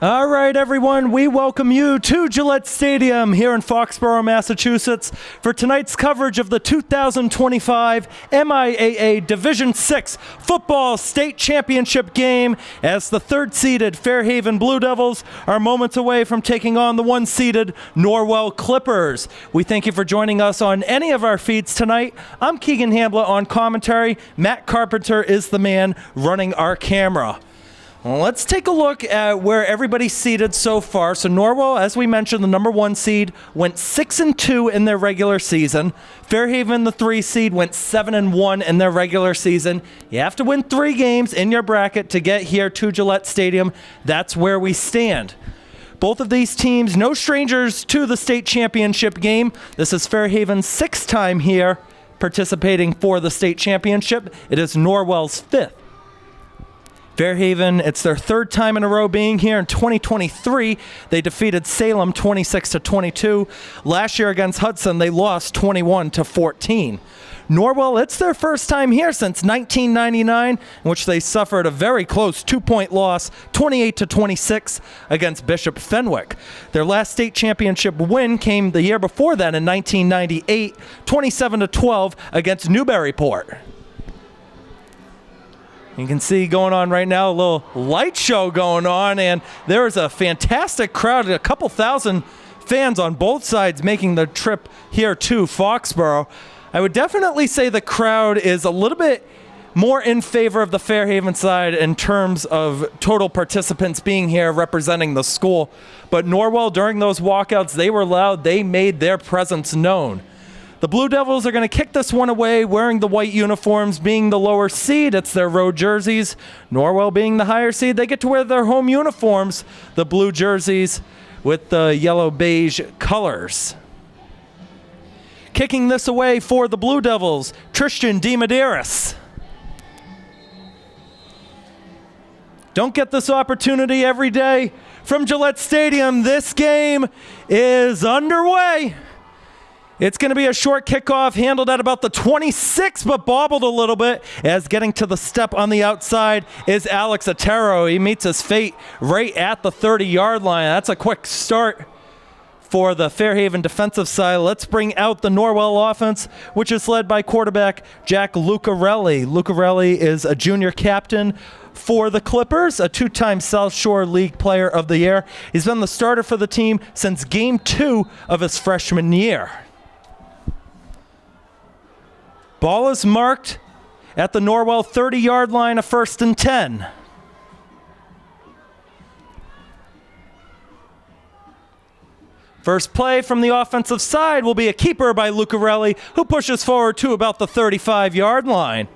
All right, everyone, we welcome you to Gillette Stadium here in Foxborough, Massachusetts for tonight's coverage of the 2025 MIAA Division VI Football State Championship game as the third-seeded Fairhaven Blue Devils are moments away from taking on the one-seeded Norwell Clippers. We thank you for joining us on any of our feeds tonight. I'm Keegan Hamblett on commentary. Matt Carpenter is the man running our camera. Well, let's take a look at where everybody's seeded so far. So Norwell, as we mentioned, the number 1 seed, went 6-2 in their regular season. Fairhaven, the 3 seed, went 7-1 in their regular season. You have to win 3 games in your bracket to get here to Gillette Stadium. That's where we stand. Both of these teams, no strangers to the state championship game. This is Fairhaven's 6th time here participating for the state championship. It is Norwell's 5th. Fairhaven, it's their 3rd time in a row being here. In 2023, they defeated Salem 26-22. Last year against Hudson, they lost 21-14. Norwell, it's their first time here since 1999, in which they suffered a very close 2-point loss, 28-26 against Bishop Fenwick. Their last state championship win came the year before that in 1998, 27-12 against Newburyport. You can see going on right now, a little light show going on, and there is a fantastic crowd, a couple thousand fans on both sides making the trip here to Foxborough. I would definitely say the crowd is a little bit more in favor of the Fairhaven side in terms of total participants being here representing the school. But Norwell, during those walkouts, they were loud. They made their presence known. The Blue Devils are going to kick this one away wearing the white uniforms, being the lower seed. It's their road jerseys. Norwell being the higher seed, they get to wear their home uniforms, the blue jerseys with the yellow-beige colors. Kicking this away for the Blue Devils, Tristan DeMedeiros. Don't get this opportunity every day from Gillette Stadium. This game is underway. It's going to be a short kickoff handled at about the 26, but bobbled a little bit as getting to the step on the outside is Alex Otero. He meets his fate right at the 30-yard line. That's a quick start for the Fairhaven defensive side. Let's bring out the Norwell offense, which is led by quarterback Jack Lucarelli. Lucarelli is a junior captain for the Clippers, a 2-time South Shore League Player of the Year. He's been the starter for the team since Game 2 of his freshman year. Ball is marked at the Norwell 30-yard line, a 1st and 10. First play from the offensive side will be a keeper by Lucarelli, who pushes forward to about the 35-yard line.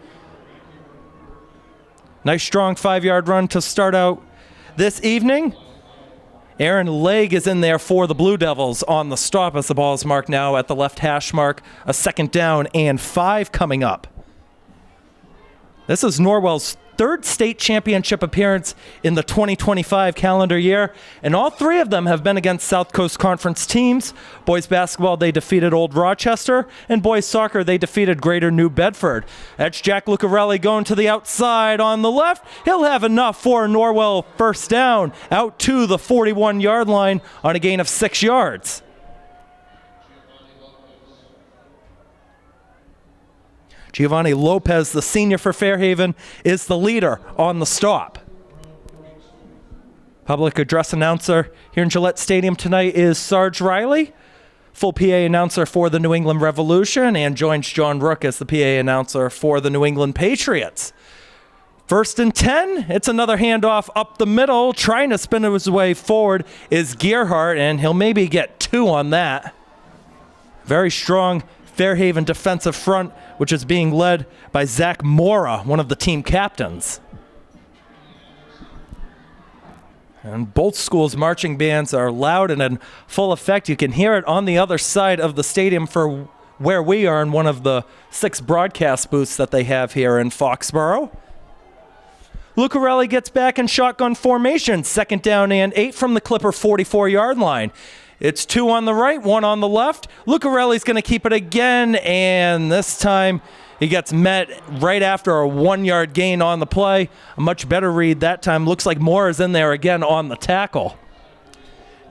Nice strong 5-yard run to start out this evening. Aaron Legg is in there for the Blue Devils on the stop as the ball is marked now at the left hash mark. A 2nd down and 5 coming up. This is Norwell's 3rd state championship appearance in the 2025 calendar year, and all 3 of them have been against South Coast Conference teams. Boys basketball, they defeated Old Rochester, and boys soccer, they defeated Greater New Bedford. That's Jack Lucarelli going to the outside on the left. He'll have enough for Norwell 1st down out to the 41-yard line on a gain of 6 yards. Giovanni Lopez, the senior for Fairhaven, is the leader on the stop. Public address announcer here in Gillette Stadium tonight is Sarge Riley. Full PA announcer for the New England Revolution, and joins John Rook as the PA announcer for the New England Patriots. 1st and 10. It's another handoff up the middle. Trying to spin his way forward is Gearhart, and he'll maybe get 2 on that. Very strong Fairhaven defensive front, which is being led by Zach Mora, one of the team captains. And both schools' marching bands are loud and in full effect. You can hear it on the other side of the stadium for where we are in one of the 6 broadcast booths that they have here in Foxborough. Lucarelli gets back in shotgun formation. 2nd down and 8 from the Clipper 44-yard line. It's 2 on the right, 1 on the left. Lucarelli's going to keep it again, and this time He gets met right after a 1-yard gain on the play. A much better read that time. Looks like Moore is in there again on the tackle.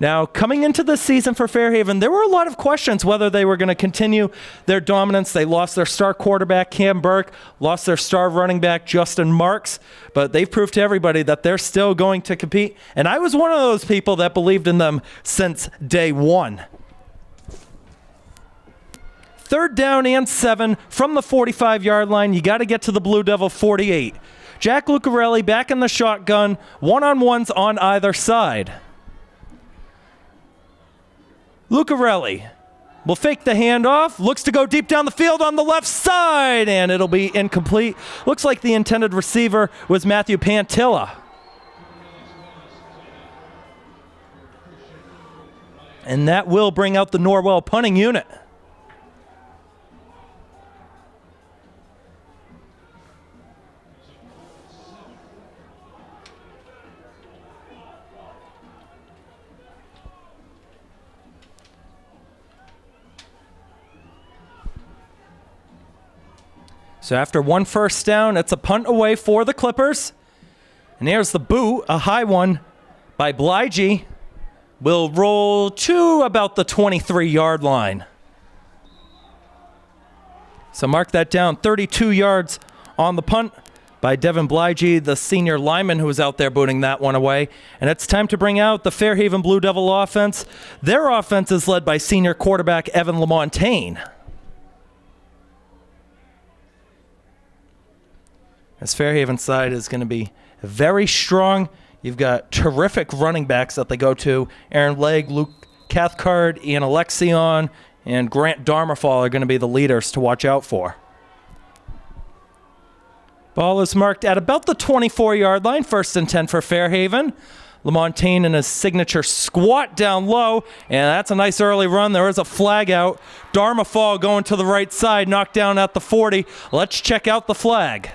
Now, coming into the season for Fairhaven, there were a lot of questions whether they were going to continue their dominance. They lost their star quarterback, Cam Burke, lost their star running back, Justin Marks, but they've proved to everybody that they're still going to compete. And I was one of those people that believed in them since day one. 3rd down and 7 from the 45-yard line. You got to get to the Blue Devil 48. Jack Lucarelli back in the shotgun, one-on-ones on either side. Lucarelli will fake the handoff, looks to go deep down the field on the left side, and it'll be incomplete. Looks like the intended receiver was Matthew Pantilla. And that will bring out the Norwell punting unit. So after one first down, it's a punt away for the Clippers. And there's the boot, a high one by Bligey. Will roll to about the 23-yard line. So mark that down, 32 yards on the punt by Devin Bligey, the senior lineman who was out there booting that one away. And it's time to bring out the Fairhaven Blue Devil offense. Their offense is led by senior quarterback Evan LaMontagne. This Fairhaven side is going to be very strong. You've got terrific running backs that they go to. Aaron Legg, Luke Cathcart, Ian Alexion, and Grant Darmerfall are going to be the leaders to watch out for. Ball is marked at about the 24-yard line. 1st and 10 for Fairhaven. LaMontagne in his signature squat down low, and that's a nice early run. There is a flag out. Darmerfall going to the right side, knocked down at the 40. Let's check out the flag.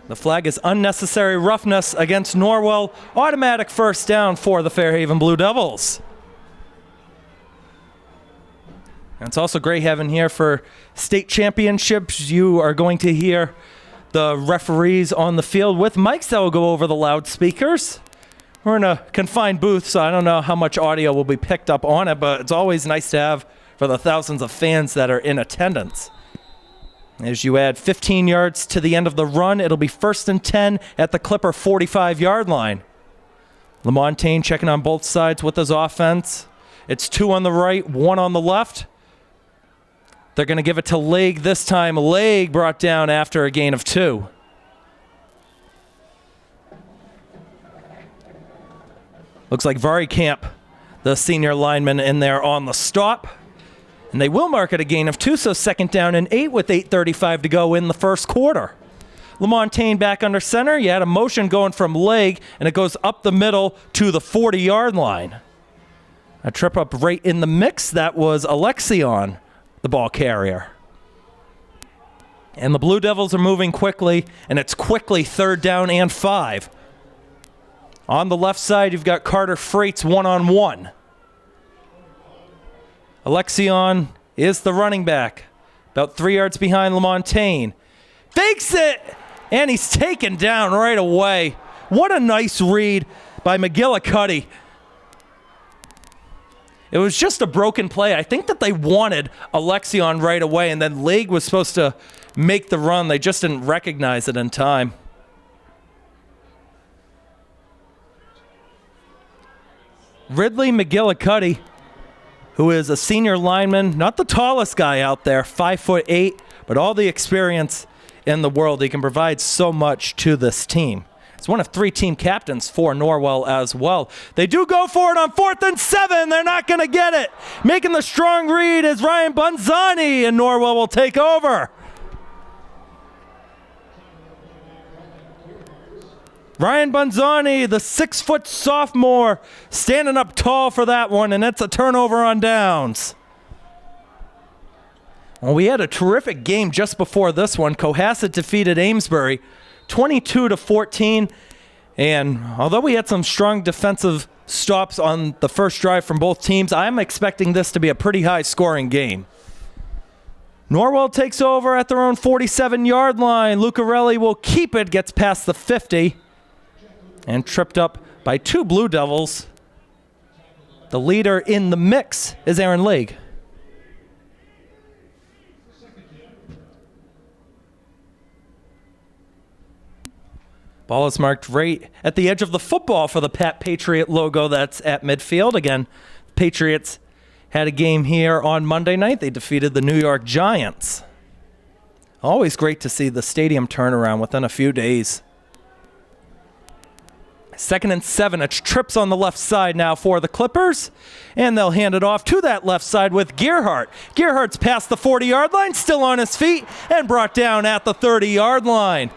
The flag is unnecessary roughness against Norwell. Automatic 1st down for the Fairhaven Blue Devils. And it's also great having here for state championships. You are going to hear the referees on the field with mics that will go over the loudspeakers. We're in a confined booth, so I don't know how much audio will be picked up on it, but it's always nice to have for the thousands of fans that are in attendance. As you add 15 yards to the end of the run, it'll be 1st and 10 at the Clipper 45-yard line. LaMontagne checking on both sides with his offense. It's 2 on the right, 1 on the left. They're going to give it to Legg this time. Legg brought down after a gain of 2. Looks like Varikamp, the senior lineman, in there on the stop. And they will mark it a gain of 2, so 2nd down and 8 with 8:35 to go in the first quarter. LaMontagne back under center. You had a motion going from Legg, and it goes up the middle to the 40-yard line. A trip up right in the mix. That was Alexion, the ball carrier. And the Blue Devils are moving quickly, and it's quickly 3rd down and 5. On the left side, you've got Carter Freights one-on-one. Alexion is the running back, about 3 yards behind LaMontagne. Fakes it, and he's taken down right away. What a nice read by McGillicuddy. It was just a broken play. I think that they wanted Alexion right away, and then Legg was supposed to make the run. They just didn't recognize it in time. Ridley McGillicuddy, who is a senior lineman, not the tallest guy out there, 5'8", but all the experience in the world. He can provide so much to this team. He's one of 3 team captains for Norwell as well. They do go for it on 4th and 7. They're not going to get it. Making the strong read is Ryan Bunzani, and Norwell will take over. Ryan Bunzani, the 6-foot sophomore, standing up tall for that one, and it's a turnover on downs. Well, we had a terrific game just before this one. Cohasset defeated Amesbury 22-14, And although we had some strong defensive stops on the first drive from both teams, I'm expecting this to be a pretty high-scoring game. Norwell takes over at their own 47-yard line. Lucarelli will keep it, gets past the 50, and tripped up by two Blue Devils. The leader in the mix is Aaron League. Ball is marked right at the edge of the football for the Pat Patriot logo that's at midfield. Again, Patriots had a game here on Monday night. They defeated the New York Giants. Always great to see the stadium turnaround within a few days. 2nd and 7. It's trips on the left side now for the Clippers. And they'll hand it off to that left side with Gerhardt. Gerhardt's past the 40-yard line, still on his feet, and brought down at the 30-yard line.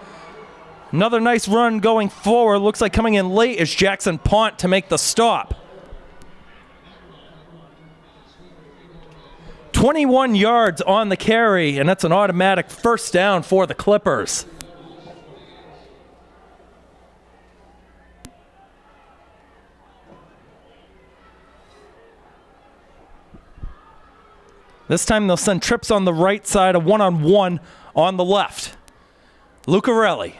Another nice run going forward. Looks like coming in late is Jackson Pont to make the stop. 21 yards on the carry, and that's an automatic first down for the Clippers. This time they'll send trips on the right side, a one-on-one on the left. Lucarelli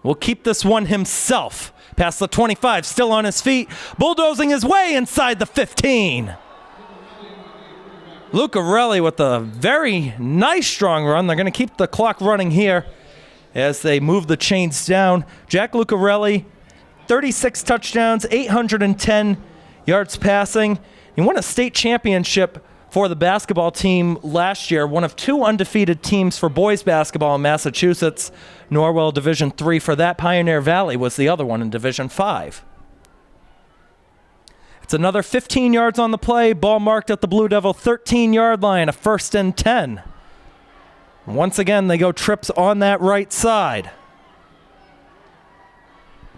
will keep this one himself. Past the 25, still on his feet, bulldozing his way inside the 15. Lucarelli with a very nice strong run. They're going to keep the clock running here as they move the chains down. Jack Lucarelli, 36 touchdowns, 810 yards passing. He won a state championship for the basketball team last year, one of two undefeated teams for boys basketball in Massachusetts. Norwell Division III for that. Pioneer Valley was the other one in Division V. It's another 15 yards on the play. Ball marked at the Blue Devil 13-yard line, a 1st and 10. Once again, they go trips on that right side.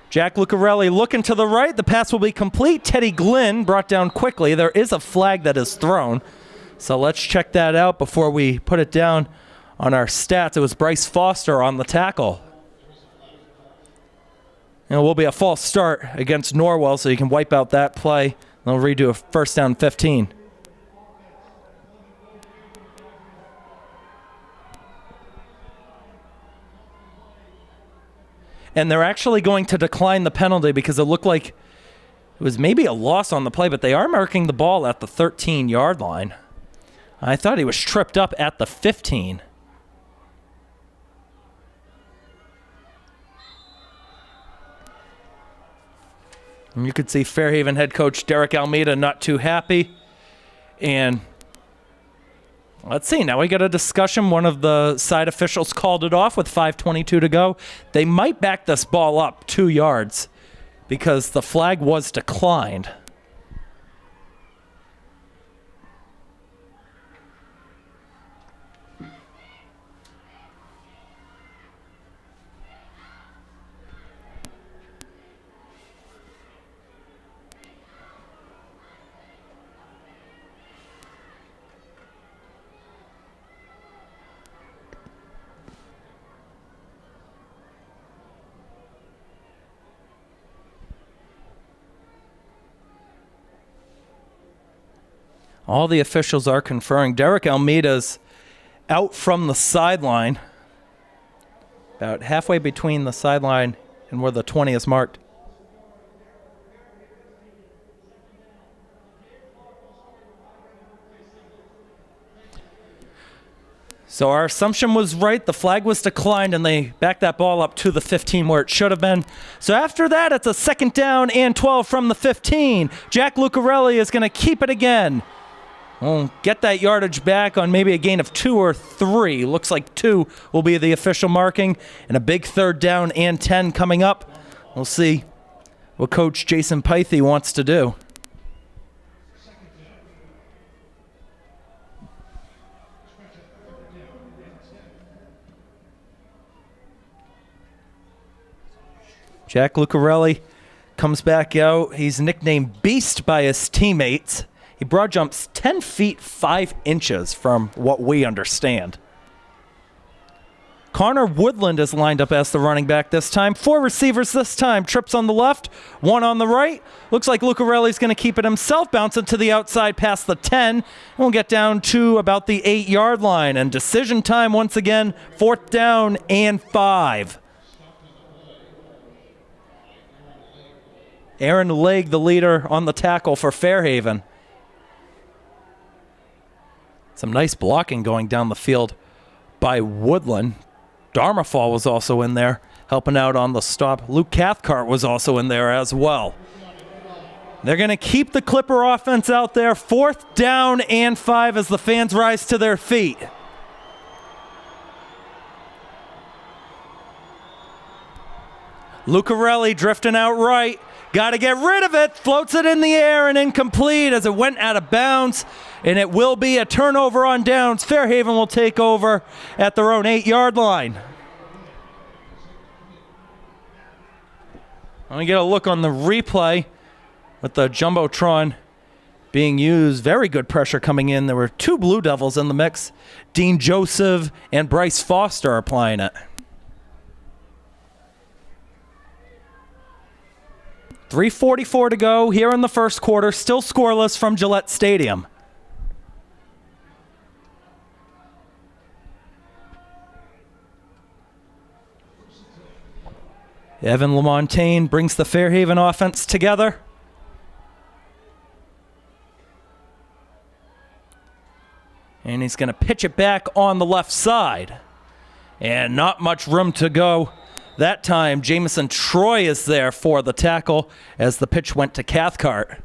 Jack Lucarelli looking to the right. The pass will be complete. Teddy Glynn brought down quickly. There is a flag that is thrown. So let's check that out before we put it down on our stats. It was Bryce Foster on the tackle. And it will be a false start against Norwell, so you can wipe out that play. They'll redo a 1st down 15. And they're actually going to decline the penalty because it looked like it was maybe a loss on the play, but they are marking the ball at the 13-yard line. I thought he was tripped up at the 15. And you could see Fairhaven head coach Derek Almeida not too happy. And let's see, now we got a discussion. One of the side officials called it off with 5:22 to go. They might back this ball up 2 yards because the flag was declined. All the officials are conferring. Derek Almeida's out from the sideline, about halfway between the sideline and where the 20 is marked. So our assumption was right. The flag was declined, and they backed that ball up to the 15 where it should have been. So after that, it's a 2nd down and 12 from the 15. Jack Lucarelli is going to keep it again. We'll get that yardage back on maybe a gain of 2 or 3. Looks like 2 will be the official marking. And a big 3rd down and 10 coming up. We'll see what Coach Jason Pythie wants to do. Jack Lucarelli comes back out. He's nicknamed Beast by his teammates. He broad jumps 10 feet 5 inches from what we understand. Connor Woodland is lined up as the running back this time. 4 receivers this time. Trips on the left, 1 on the right. Looks like Lucarelli's going to keep it himself, bouncing to the outside past the 10. And we'll get down to about the 8-yard line. And decision time once again, 4th down and 5. Aaron Legg, the leader on the tackle for Fairhaven. Some nice blocking going down the field by Woodland. Darmafall was also in there, helping out on the stop. Luke Cathcart was also in there as well. They're going to keep the Clipper offense out there. 4th down and 5 as the fans rise to their feet. Lucarelli drifting out right. Got to get rid of it. Floats it in the air and incomplete as it went out of bounds. And it will be a turnover on downs. Fairhaven will take over at their own 8-yard line. Let me get a look on the replay with the Jumbotron being used. Very good pressure coming in. There were 2 Blue Devils in the mix. Dean Joseph and Bryce Foster applying it. 3:44 to go here in the first quarter. Still scoreless from Gillette Stadium. Evan LaMontagne brings the Fairhaven offense together. And he's going to pitch it back on the left side. And not much room to go. That time, Jamison Troy is there for the tackle as the pitch went to Cathcart.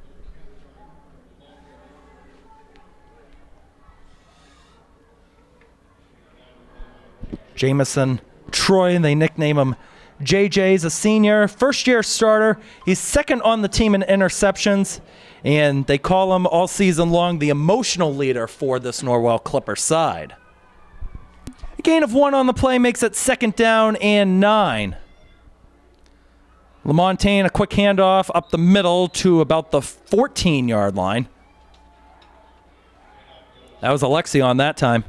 Jamison Troy, they nickname him JJ, is a senior, first-year starter. He's second on the team in interceptions, and they call him all season long the emotional leader for this Norwell Clipper side. A gain of 1 on the play makes it 2nd down and 9. LaMontagne, a quick handoff up the middle to about the 14-yard line. That was Alexi on that time.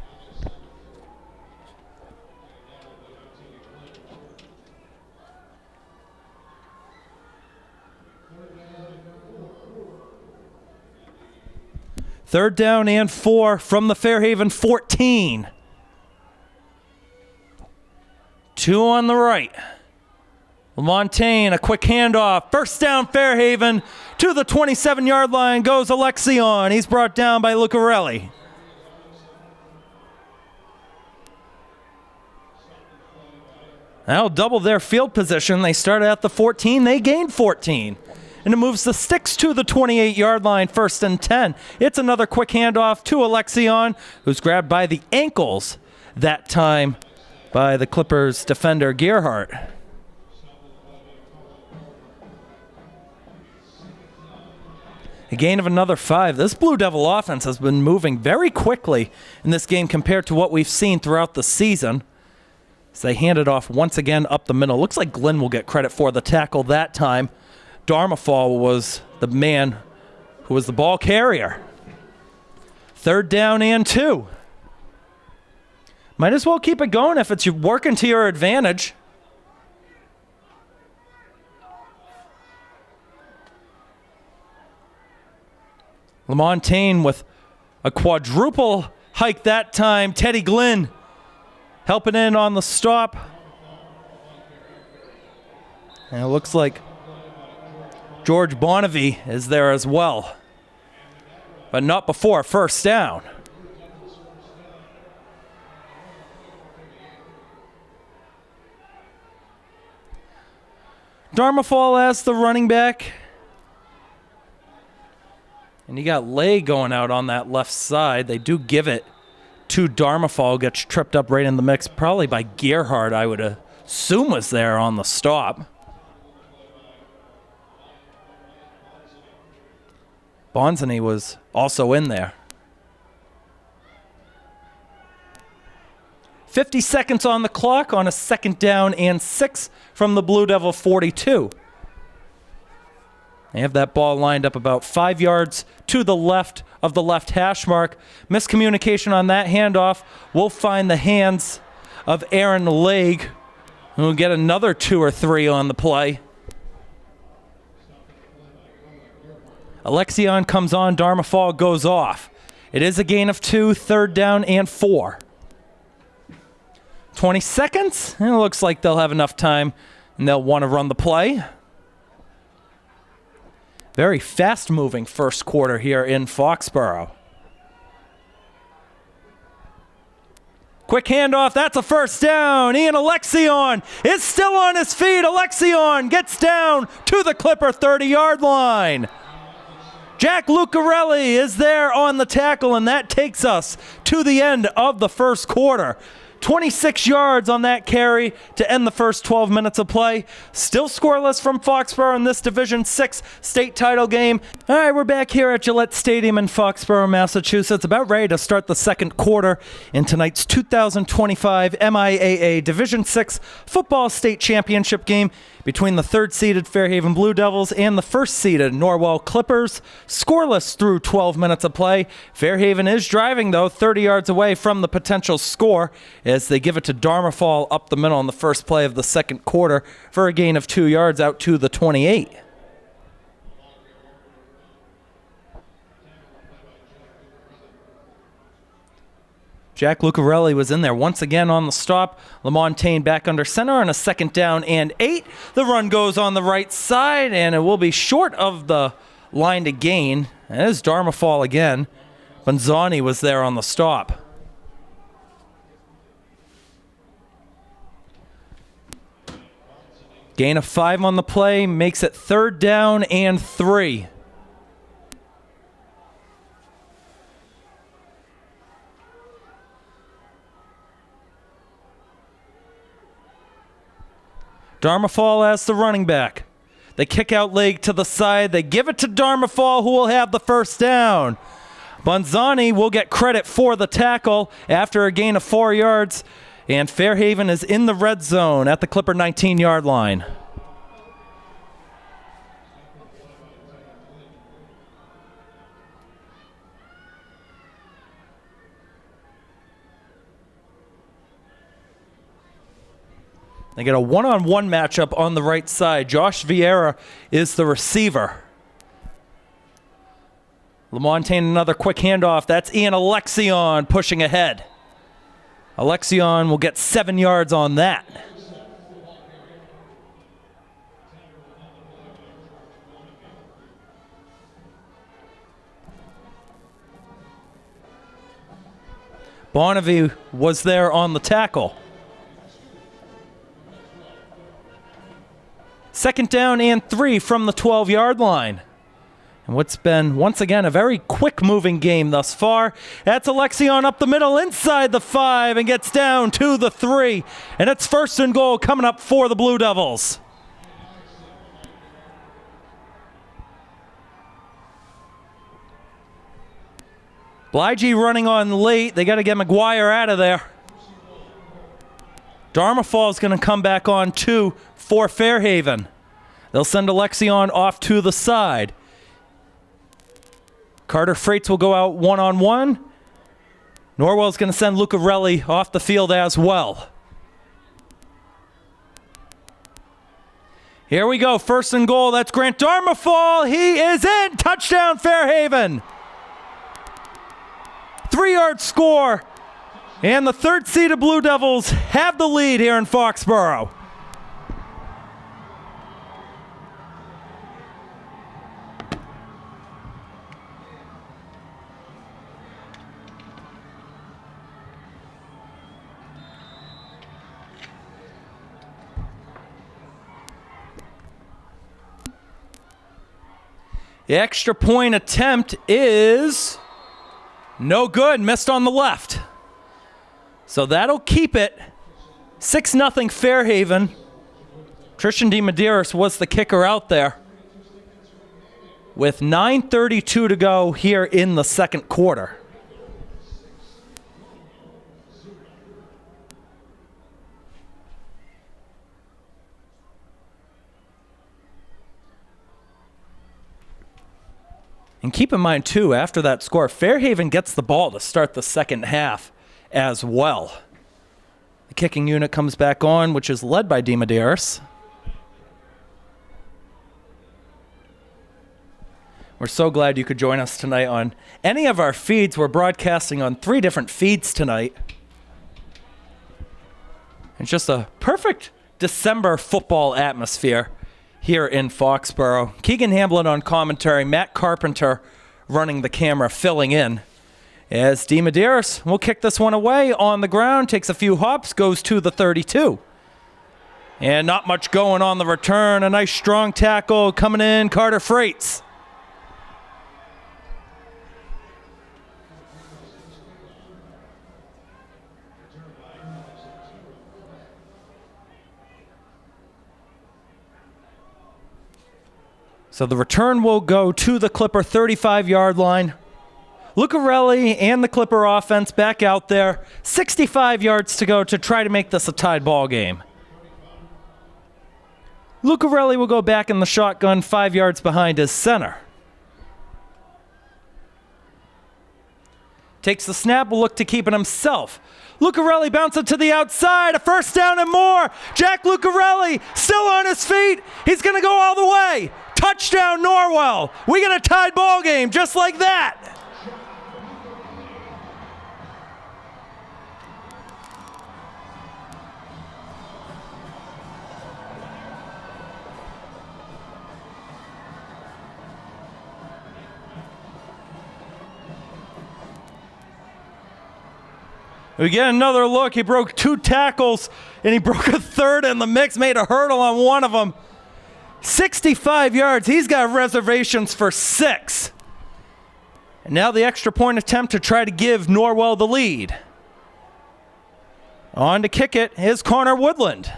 Third down and 4 from the Fairhaven 14. 2 on the right. LaMontagne, a quick handoff. First down, Fairhaven. To the 27-yard line goes Alexion. He's brought down by Lucarelli. That'll double their field position. They started at the 14. They gained 14. And it moves the sticks to the 28-yard line, 1st and 10. It's another quick handoff to Alexion, who's grabbed by the ankles that time by the Clippers defender Gerhardt. A gain of another 5. This Blue Devil offense has been moving very quickly in this game compared to what we've seen throughout the season. As they hand it off once again up the middle. Looks like Glenn will get credit for the tackle that time. Darmafall was the man who was the ball carrier. 3rd down and 2. Might as well keep it going if it's working to your advantage. LaMontagne with a quadruple hike that time. Teddy Glynn helping in on the stop. And it looks like George Bonnevie is there as well. But not before 1st down. Darmafall as the running back. And you got Lay going out on that left side. They do give it to Darmafall. Gets tripped up right in the mix. Probably by Gerhardt, I would assume was there on the stop. Bonzani was also in there. 50 seconds on the clock on a 2nd down and 6 from the Blue Devil 42. They have that ball lined up about 5 yards to the left of the left hash mark. Miscommunication on that handoff will find the hands of Aaron Legge, who will get another 2 or 3 on the play. Alexion comes on, Darmafal goes off. It is a gain of 2, 3rd down and 4. 20 seconds. It looks like they'll have enough time and they'll want to run the play. Very fast-moving first quarter here in Foxborough. Quick handoff, that's a first down. Ian Alexion is still on his feet. Alexion gets down to the Clipper 30-yard line. Jack Lucarelli is there on the tackle, and that takes us to the end of the first quarter. 26 yards on that carry to end the first 12 minutes of play. Still scoreless from Foxborough in this Division 6 state title game. All right, we're back here at Gillette Stadium in Foxborough, Massachusetts. About ready to start the second quarter in tonight's 2025 MIAA Division 6 Football State Championship game between the third-seeded Fairhaven Blue Devils and the first-seeded Norwell Clippers. Scoreless through 12 minutes of play. Fairhaven is driving, though, 30 yards away from the potential score as they give it to Darmafal up the middle on the first play of the second quarter for a gain of 2 yards out to the 28. Jack Lucarelli was in there once again on the stop. LaMontagne back under center on a 2nd down and 8. The run goes on the right side, and it will be short of the line to gain. As Darmafal again. Bonzani was there on the stop. Gain of 5 on the play makes it 3rd down and 3. Darmafal as the running back. They kick out Legge to the side. They give it to Darmafal, who will have the first down. Bonzani will get credit for the tackle after a gain of 4 yards. And Fairhaven is in the red zone at the Clipper 19-yard line. They get a one-on-one matchup on the right side. Josh Vieira is the receiver. LaMontagne another quick handoff. That's Ian Alexion pushing ahead. Alexion will get 7 yards on that. Bonnevie was there on the tackle. 2nd down and 3 from the 12-yard line. And what's been, once again, a very quick-moving game thus far. That's Alexion up the middle inside the 5 and gets down to the 3. And it's 1st and goal coming up for the Blue Devils. Blige running on late. They got to get McGuire out of there. Darmafal is going to come back on 2 for Fairhaven. They'll send Alexion off to the side. Carter Freites will go out one-on-one. Norwell's going to send Lucarelli off the field as well. Here we go, 1st and goal. That's Grant Darmafal. He is in. Touchdown, Fairhaven. 3-yard score. And the third-seeded Blue Devils have the lead here in Foxborough. The extra point attempt is no good, missed on the left. So that'll keep it 6-0 Fairhaven. Christian DeMedeiros was the kicker out there with 9:32 to go here in the second quarter. And keep in mind, too, after that score, Fairhaven gets the ball to start the second half as well. The kicking unit comes back on, which is led by DeMedeiros. We're so glad you could join us tonight on any of our feeds. We're broadcasting on 3 different feeds tonight. It's just a perfect December football atmosphere here in Foxborough. Keegan Hamblett on commentary, Matt Carpenter running the camera, filling in. As DeMedeiros will kick this one away on the ground, takes a few hops, goes to the 32. And not much going on the return. A nice strong tackle coming in, Carter Freites. So the return will go to the Clipper 35-yard line. Lucarelli and the Clipper offense back out there. 65 yards to go to try to make this a tied ball game. Lucarelli will go back in the shotgun 5 yards behind his center. Takes the snap, will look to keep it himself. Lucarelli bounces it to the outside, a first down and more. Jack Lucarelli still on his feet. He's going to go all the way. Touchdown, Norwell. We get a tied ball game just like that. We get another look. He broke 2 tackles, and he broke a third in the mix, made a hurdle on one of them. 65 yards. He's got reservations for 6. And now the extra point attempt to try to give Norwell the lead. On to kick it is Connor Woodland.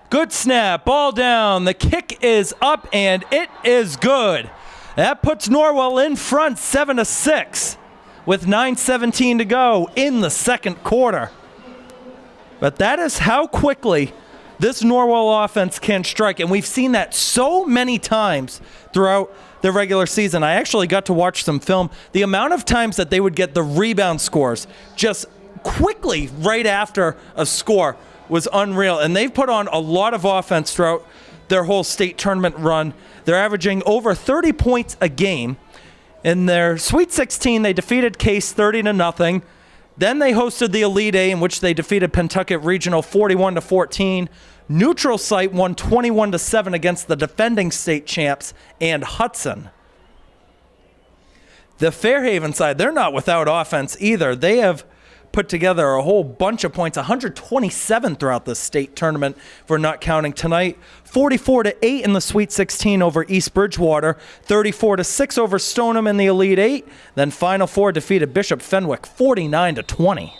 Good snap, ball down. The kick is up, and it is good. That puts Norwell in front 7-6 with 9:17 to go in the second quarter. But that is how quickly this Norwell offense can strike, and we've seen that so many times throughout the regular season. I actually got to watch some film. The amount of times that they would get the rebound scores just quickly right after a score was unreal, and they've put on a lot of offense throughout their whole state tournament run. They're averaging over 30 points a game. In their Sweet 16, they defeated Case 30-0. Then they hosted the Elite A, in which they defeated Pentucket Regional 41-14. Neutral Site won 21-7 against the defending state champs and Hudson. The Fairhaven side, they're not without offense either. They have put together a whole bunch of points, 127 throughout the state tournament, for not counting tonight. 44-8 in the Sweet 16 over East Bridgewater, 34-6 over Stoneham in the Elite 8. Then Final Four defeated Bishop Fenwick 49-20.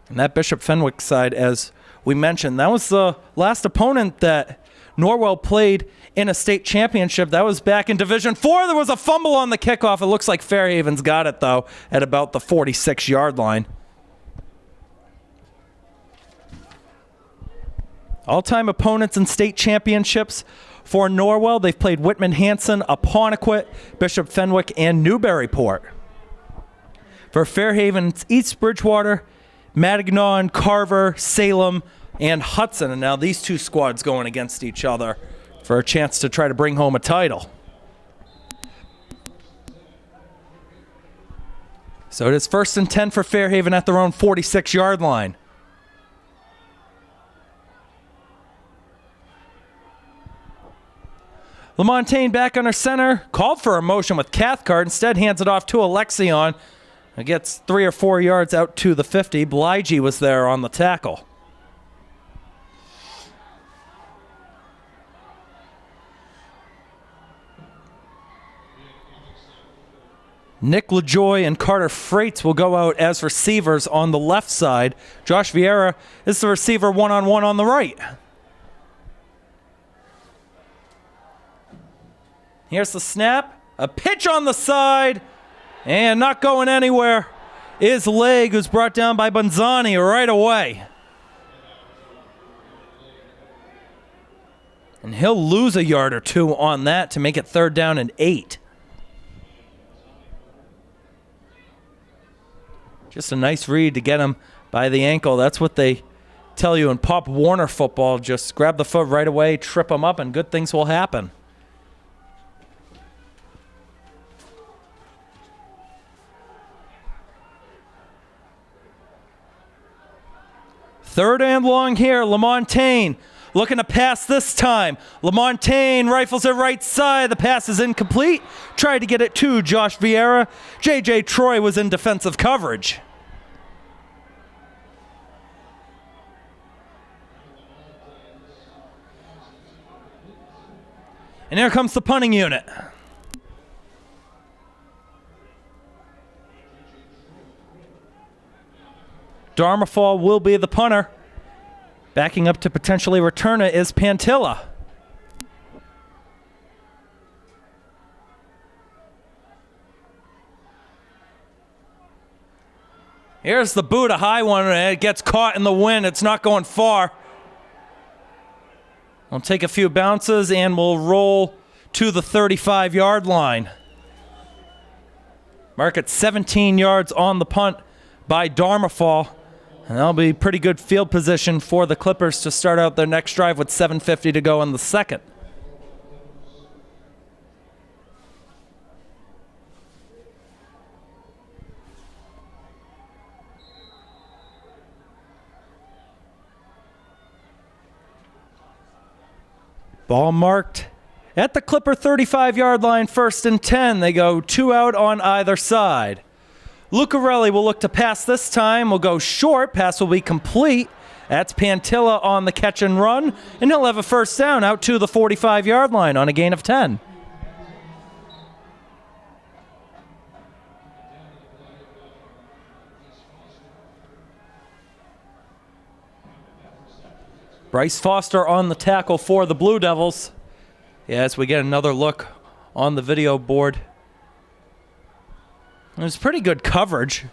And that Bishop Fenwick side, as we mentioned, that was the last opponent that Norwell played in a state championship. That was back in Division 4. There was a fumble on the kickoff. It looks like Fairhaven's got it, though, at about the 46-yard line. All-time opponents in state championships for Norwell. They've played Whitman-Hanson, Apponequet, Bishop Fenwick, and Newburyport. For Fairhaven, it's East Bridgewater, Matignon, Carver, Salem, and Hudson. And now these two squads going against each other for a chance to try to bring home a title. So it is 1st and 10 for Fairhaven at their own 46-yard line. LaMontagne back under center, called for a motion with Cathcart, instead hands it off to Alexion. It gets 3 or 4 yards out to the 50. Blige was there on the tackle. Nick LaJoy and Carter Freites will go out as receivers on the left side. Josh Vieira is the receiver one-on-one on the right. Here's the snap. A pitch on the side. And not going anywhere is Leg, who's brought down by Bonzani right away. And he'll lose a yard or two on that to make it 3rd down and 8. Just a nice read to get him by the ankle. That's what they tell you in Pop Warner football. Just grab the foot right away, trip him up, and good things will happen. Third and long here, LaMontagne looking to pass this time. LaMontagne rifles it right side. The pass is incomplete. Tried to get it to Josh Vieira. J.J. Troy was in defensive coverage. And here comes the punting unit. Darmafall will be the punter. Backing up to potentially return it is Pantilla. Here's the boot, a high one, and it gets caught in the wind. It's not going far. We'll take a few bounces and we'll roll to the 35-yard line. Mark at 17 yards on the punt by Darmafall. And that'll be pretty good field position for the Clippers to start out their next drive with 7:50 to go in the second. Ball marked at the Clipper 35-yard line, 1st and 10. They go 2 out on either side. Lucarelli will look to pass this time. Will go short. Pass will be complete. That's Pantilla on the catch and run. And he'll have a first down out to the 45-yard line on a gain of 10. Bryce Foster on the tackle for the Blue Devils. As we get another look on the video board. It was pretty good coverage.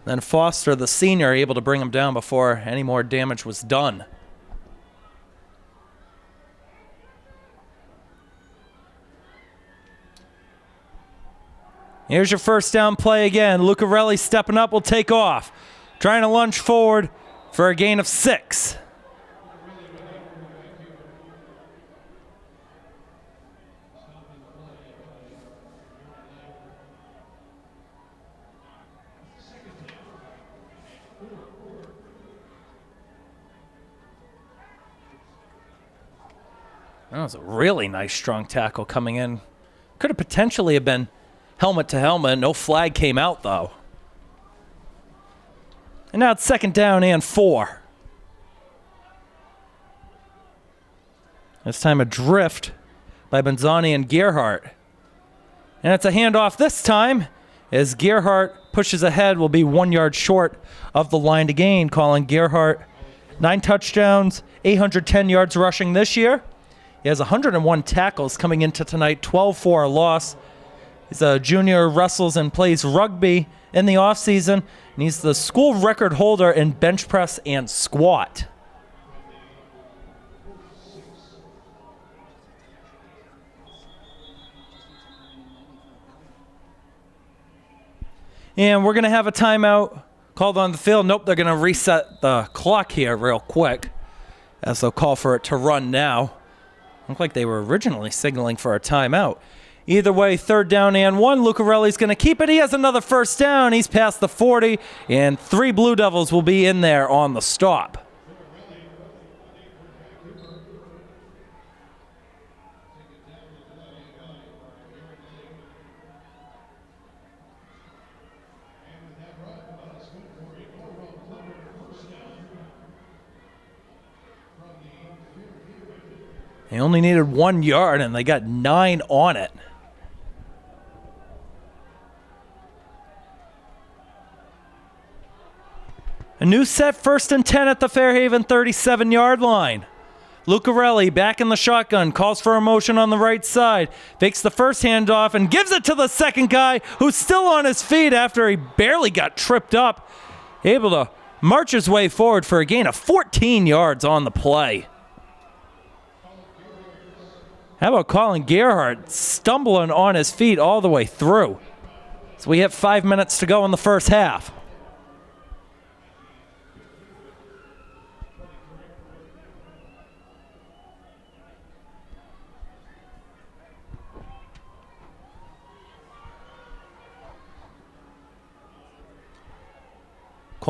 Then Foster, the senior, able to bring him down before any more damage was done. Here's your first down play again. Lucarelli stepping up, will take off. Trying to lunge forward for a gain of 6. That was a really nice strong tackle coming in. Could have potentially have been helmet to helmet. No flag came out though. And now it's 2nd down and 4. This time a drift by Benzani and Gerhardt. And it's a handoff this time as Gerhardt pushes ahead, will be 1 yard short of the line to gain, calling Gerhardt 9 touchdowns, 810 yards rushing this year. He has 101 tackles coming into tonight, 12 for a loss. He's a junior, wrestles and plays rugby in the offseason, and he's the school record holder in bench press and squat. And we're going to have a timeout called on the field. Nope, they're going to reset the clock here real quick, as they'll call for it to run now. Looked like they were originally signaling for a timeout. Either way, 3rd down and 1. Lucarelli's going to keep it. He has another first down. He's past the 40, and 3 Blue Devils will be in there on the stop. They only needed 1 yard, and they got 9 on it. A new set, 1st and 10 at the Fairhaven 37-yard line. Lucarelli back in the shotgun, calls for a motion on the right side, fakes the first handoff and gives it to the second guy who's still on his feet after he barely got tripped up. Able to march his way forward for a gain of 14 yards on the play. How about Colin Gerhardt stumbling on his feet all the way through? So we have 5 minutes to go in the first half.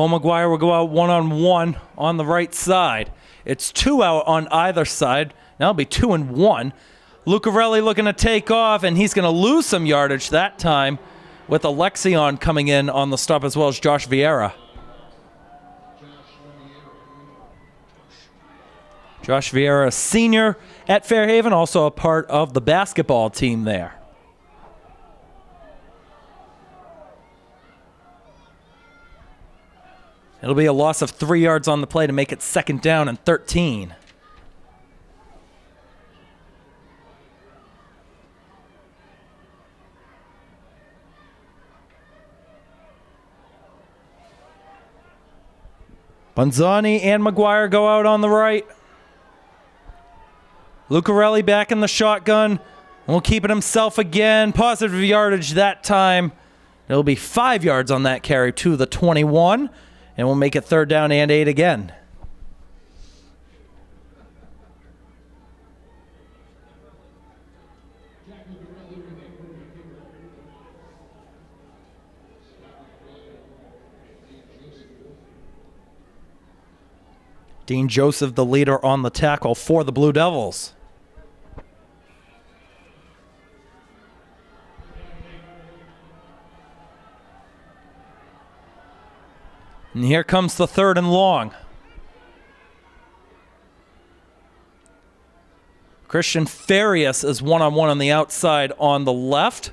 Cole McGuire will go out one-on-one on the right side. It's 2 out on either side. Now it'll be 2 and 1. Lucarelli looking to take off, and he's going to lose some yardage that time with Alexion coming in on the stop as well as Josh Vieira. Josh Vieira, senior at Fairhaven, also a part of the basketball team there. It'll be a loss of 3 yards on the play to make it 2nd down and 13. Bonzani and McGuire go out on the right. Lucarelli back in the shotgun. Will keep it himself again. Positive yardage that time. It'll be 5 yards on that carry to the 21. And we'll make it 3rd down and 8 again. Dean Joseph, the leader on the tackle for the Blue Devils. And here comes the 3rd and long. Christian Farias is one-on-one on the outside on the left.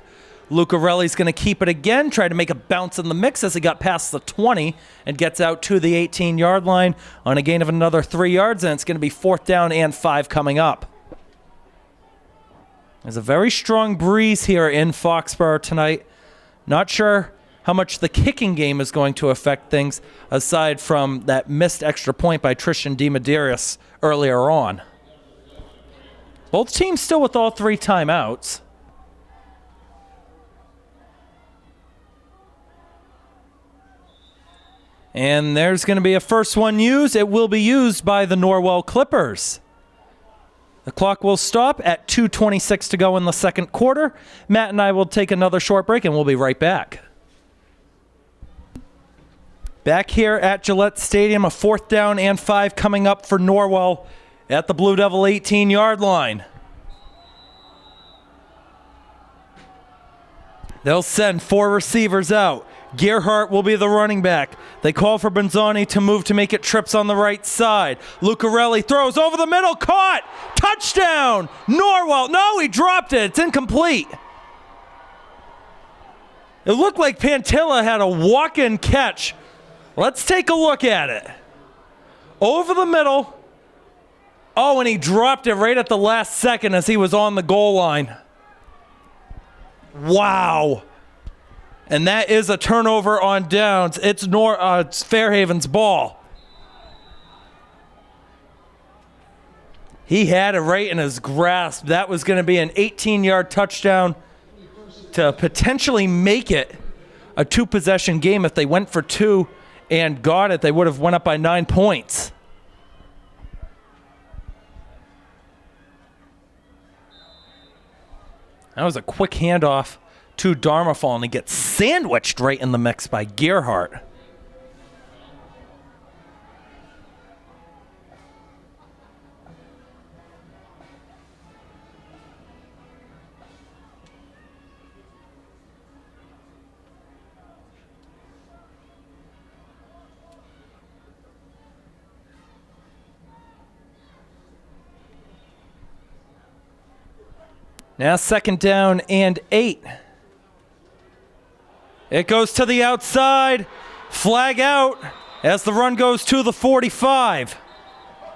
Lucarelli's going to keep it again, try to make a bounce in the mix as he got past the 20 and gets out to the 18-yard line on a gain of another 3 yards, and it's going to be 4th down and 5 coming up. There's a very strong breeze here in Foxborough tonight. Not sure how much the kicking game is going to affect things, aside from that missed extra point by Tristan DeMedeiros earlier on. Both teams still with all 3 timeouts. And there's going to be a first one used. It will be used by the Norwell Clippers. The clock will stop at 2:26 to go in the 2nd quarter. Matt and I will take another short break, and we'll be right back. Back here at Gillette Stadium, a 4th down and 5 coming up for Norwell at the Blue Devil 18-yard line. They'll send 4 receivers out. Gerhardt will be the running back. They call for Bonzani to move to make it trips on the right side. Lucarelli throws over the middle, caught! Touchdown! Norwell, no, he dropped it. It's incomplete. It looked like Pantilla had a walk-in catch. Let's take a look at it. Over the middle. Oh, and he dropped it right at the last second as he was on the goal line. Wow. And that is a turnover on downs. It's Fairhaven's ball. He had it right in his grasp. That was going to be an 18-yard touchdown to potentially make it a 2-possession game. If they went for 2 and got it, they would have went up by 9 points. That was a quick handoff to Darmafall, and he gets sandwiched right in the mix by Gerhardt. Now 2nd down and 8. It goes to the outside. Flag out as the run goes to the 45.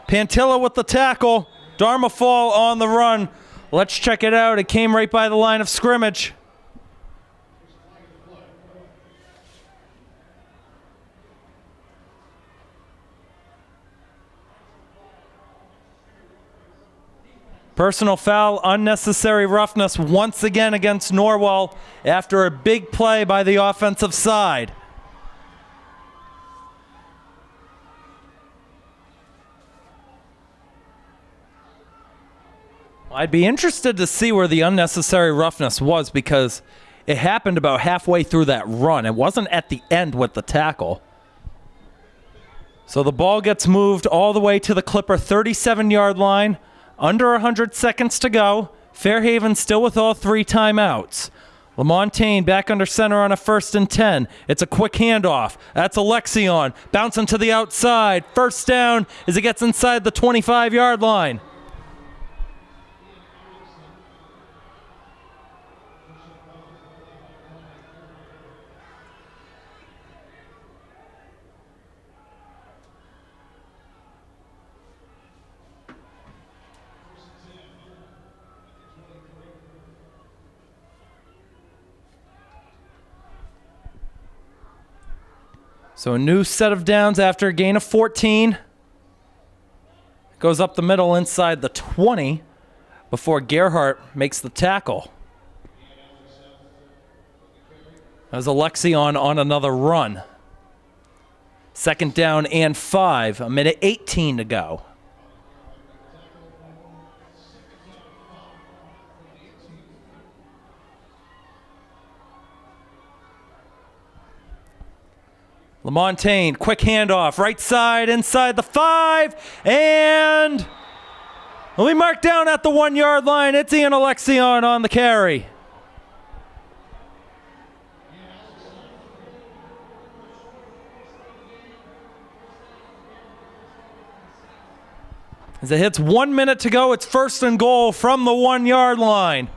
Pantilla with the tackle. Darmafall on the run. Let's check it out. It came right by the line of scrimmage. Personal foul, unnecessary roughness once again against Norwell after a big play by the offensive side. I'd be interested to see where the unnecessary roughness was, because it happened about halfway through that run. It wasn't at the end with the tackle. So the ball gets moved all the way to the Clipper 37-yard line. Under 100 seconds to go. Fairhaven still with all 3 timeouts. LaMontagne back under center on a 1st and 10. It's a quick handoff. That's Alexion bouncing to the outside. First down as it gets inside the 25-yard line. So a new set of downs after a gain of 14. Goes up the middle inside the 20 before Gerhardt makes the tackle. That was Alexion on another run. 2nd down and 5, a minute 18 to go. LaMontagne, quick handoff, right side, inside the 5, and we mark down at the 1-yard line. It's Ian Alexion on the carry. As it hits 1 minute to go, it's 1st and goal from the 1-yard line.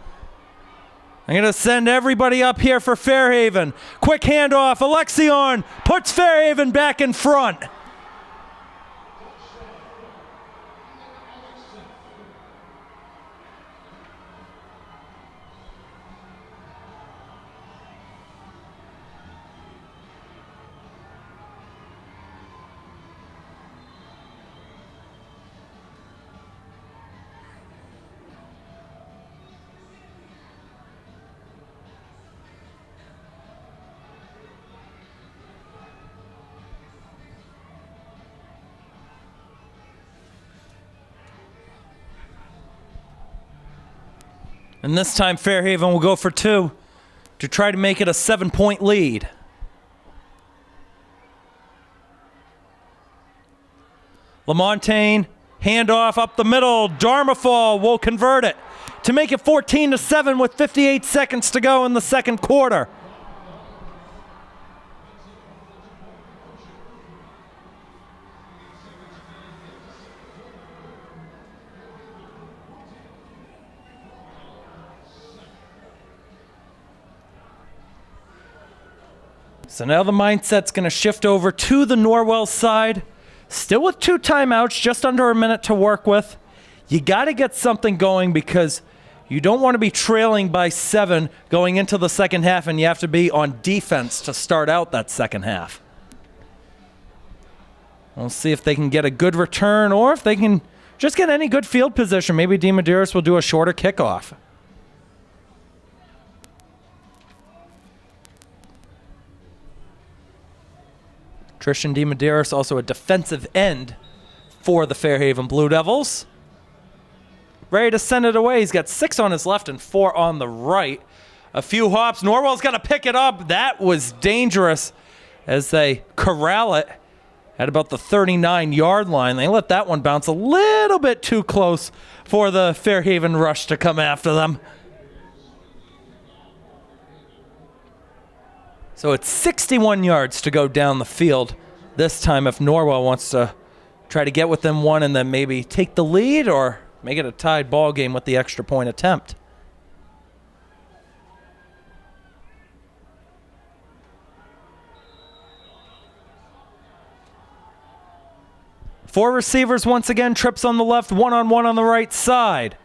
I'm going to send everybody up here for Fairhaven. Quick handoff. Alexion puts Fairhaven back in front. And this time Fairhaven will go for 2 to try to make it a 7-point lead. LaMontagne, handoff up the middle. Darmafall will convert it to make it 14-7 with 58 seconds to go in the 2nd quarter. So now the mindset's going to shift over to the Norwell side. Still with 2 timeouts, just under a minute to work with. You got to get something going because you don't want to be trailing by 7 going into the second half, and you have to be on defense to start out that second half. We'll see if they can get a good return or if they can just get any good field position. Maybe DeMedeiros will do a shorter kickoff. Tristan DeMedeiros, also a defensive end for the Fairhaven Blue Devils. Ready to send it away. He's got 6 on his left and 4 on the right. A few hops. Norwell's got to pick it up. That was dangerous as they corral it at about the 39-yard line. They let that one bounce a little bit too close for the Fairhaven rush to come after them. So it's 61 yards to go down the field this time if Norwell wants to try to get within 1 and then maybe take the lead or make it a tied ball game with the extra point attempt. Four receivers once again, trips on the left, one-on-one on the right side.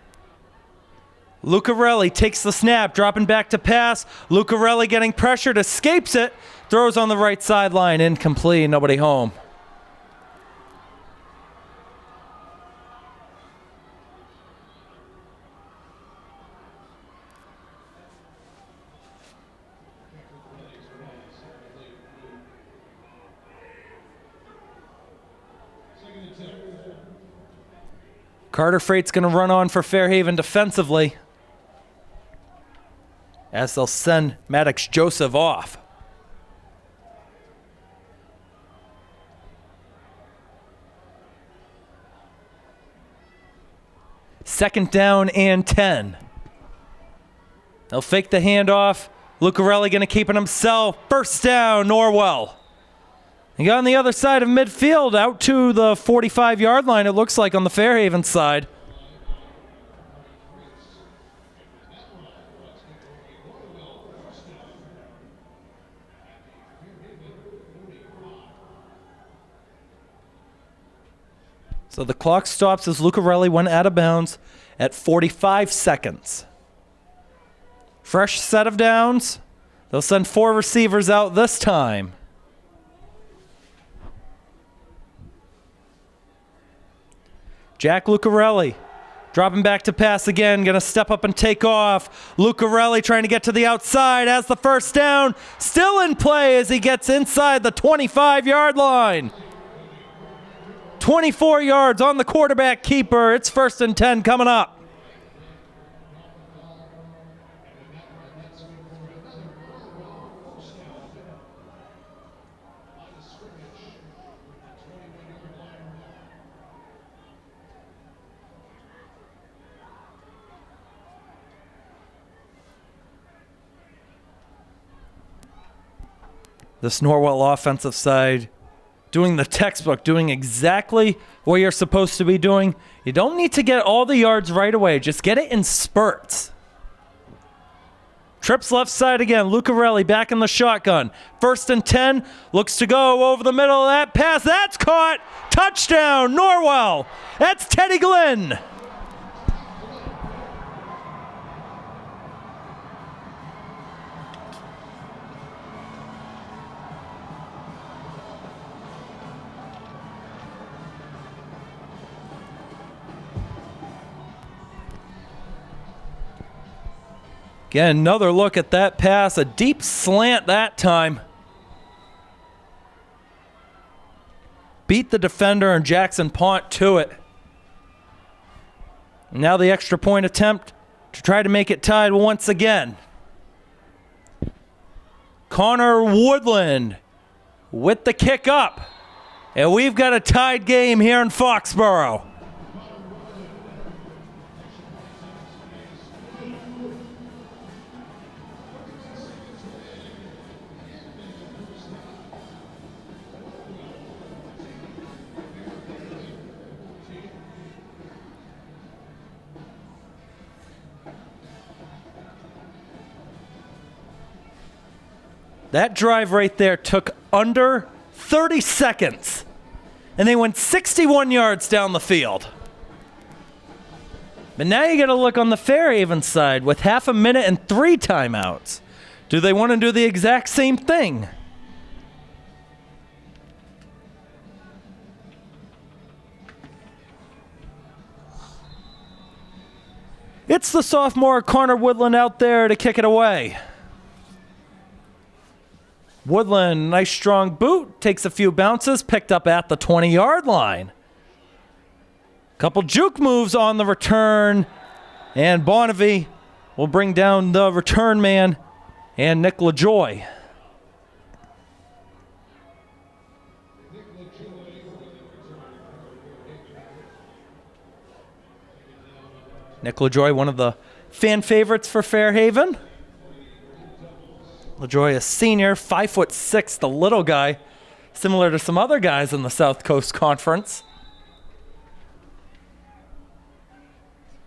Lucarelli takes the snap, dropping back to pass. Lucarelli getting pressured, escapes it, throws on the right sideline, incomplete, nobody home. Carter Freight's going to run on for Fairhaven defensively as they'll send Maddox Joseph off. 2nd down and 10. They'll fake the handoff. Lucarelli going to keep it himself. 1st down, Norwell. He got on the other side of midfield, out to the 45-yard line, it looks like, on the Fairhaven side. So the clock stops as Lucarelli went out of bounds at 45 seconds. Fresh set of downs. They'll send 4 receivers out this time. Jack Lucarelli dropping back to pass again. Going to step up and take off. Lucarelli trying to get to the outside as the 1st down. Still in play as he gets inside the 25-yard line. 24 yards on the quarterback keeper. It's 1st and 10 coming up. This Norwell offensive side doing the textbook, doing exactly what you're supposed to be doing. You don't need to get all the yards right away. Just get it in spurts. Trips left side again. Lucarelli back in the shotgun. 1st and 10. Looks to go over the middle of that pass. That's caught. Touchdown, Norwell. That's Teddy Glenn. Again, another look at that pass. A deep slant that time. Beat the defender and Jackson Pont to it. Now the extra point attempt to try to make it tied once again. Connor Woodland with the kick up. And we've got a tied game here in Foxborough. That drive right there took under 30 seconds, and they went 61 yards down the field. But now you got to look on the Fairhaven side with 1/2 minute and 3 timeouts. Do they want to do the exact same thing? It's the sophomore Connor Woodland out there to kick it away. Woodland, nice strong boot, takes a few bounces, picked up at the 20-yard line. Couple juke moves on the return, and Bonnevie will bring down the return man and Nick LaJoy. Nick LaJoy, one of the fan favorites for Fairhaven. LaJoy, a senior, 5'6", the little guy, similar to some other guys in the South Coast Conference.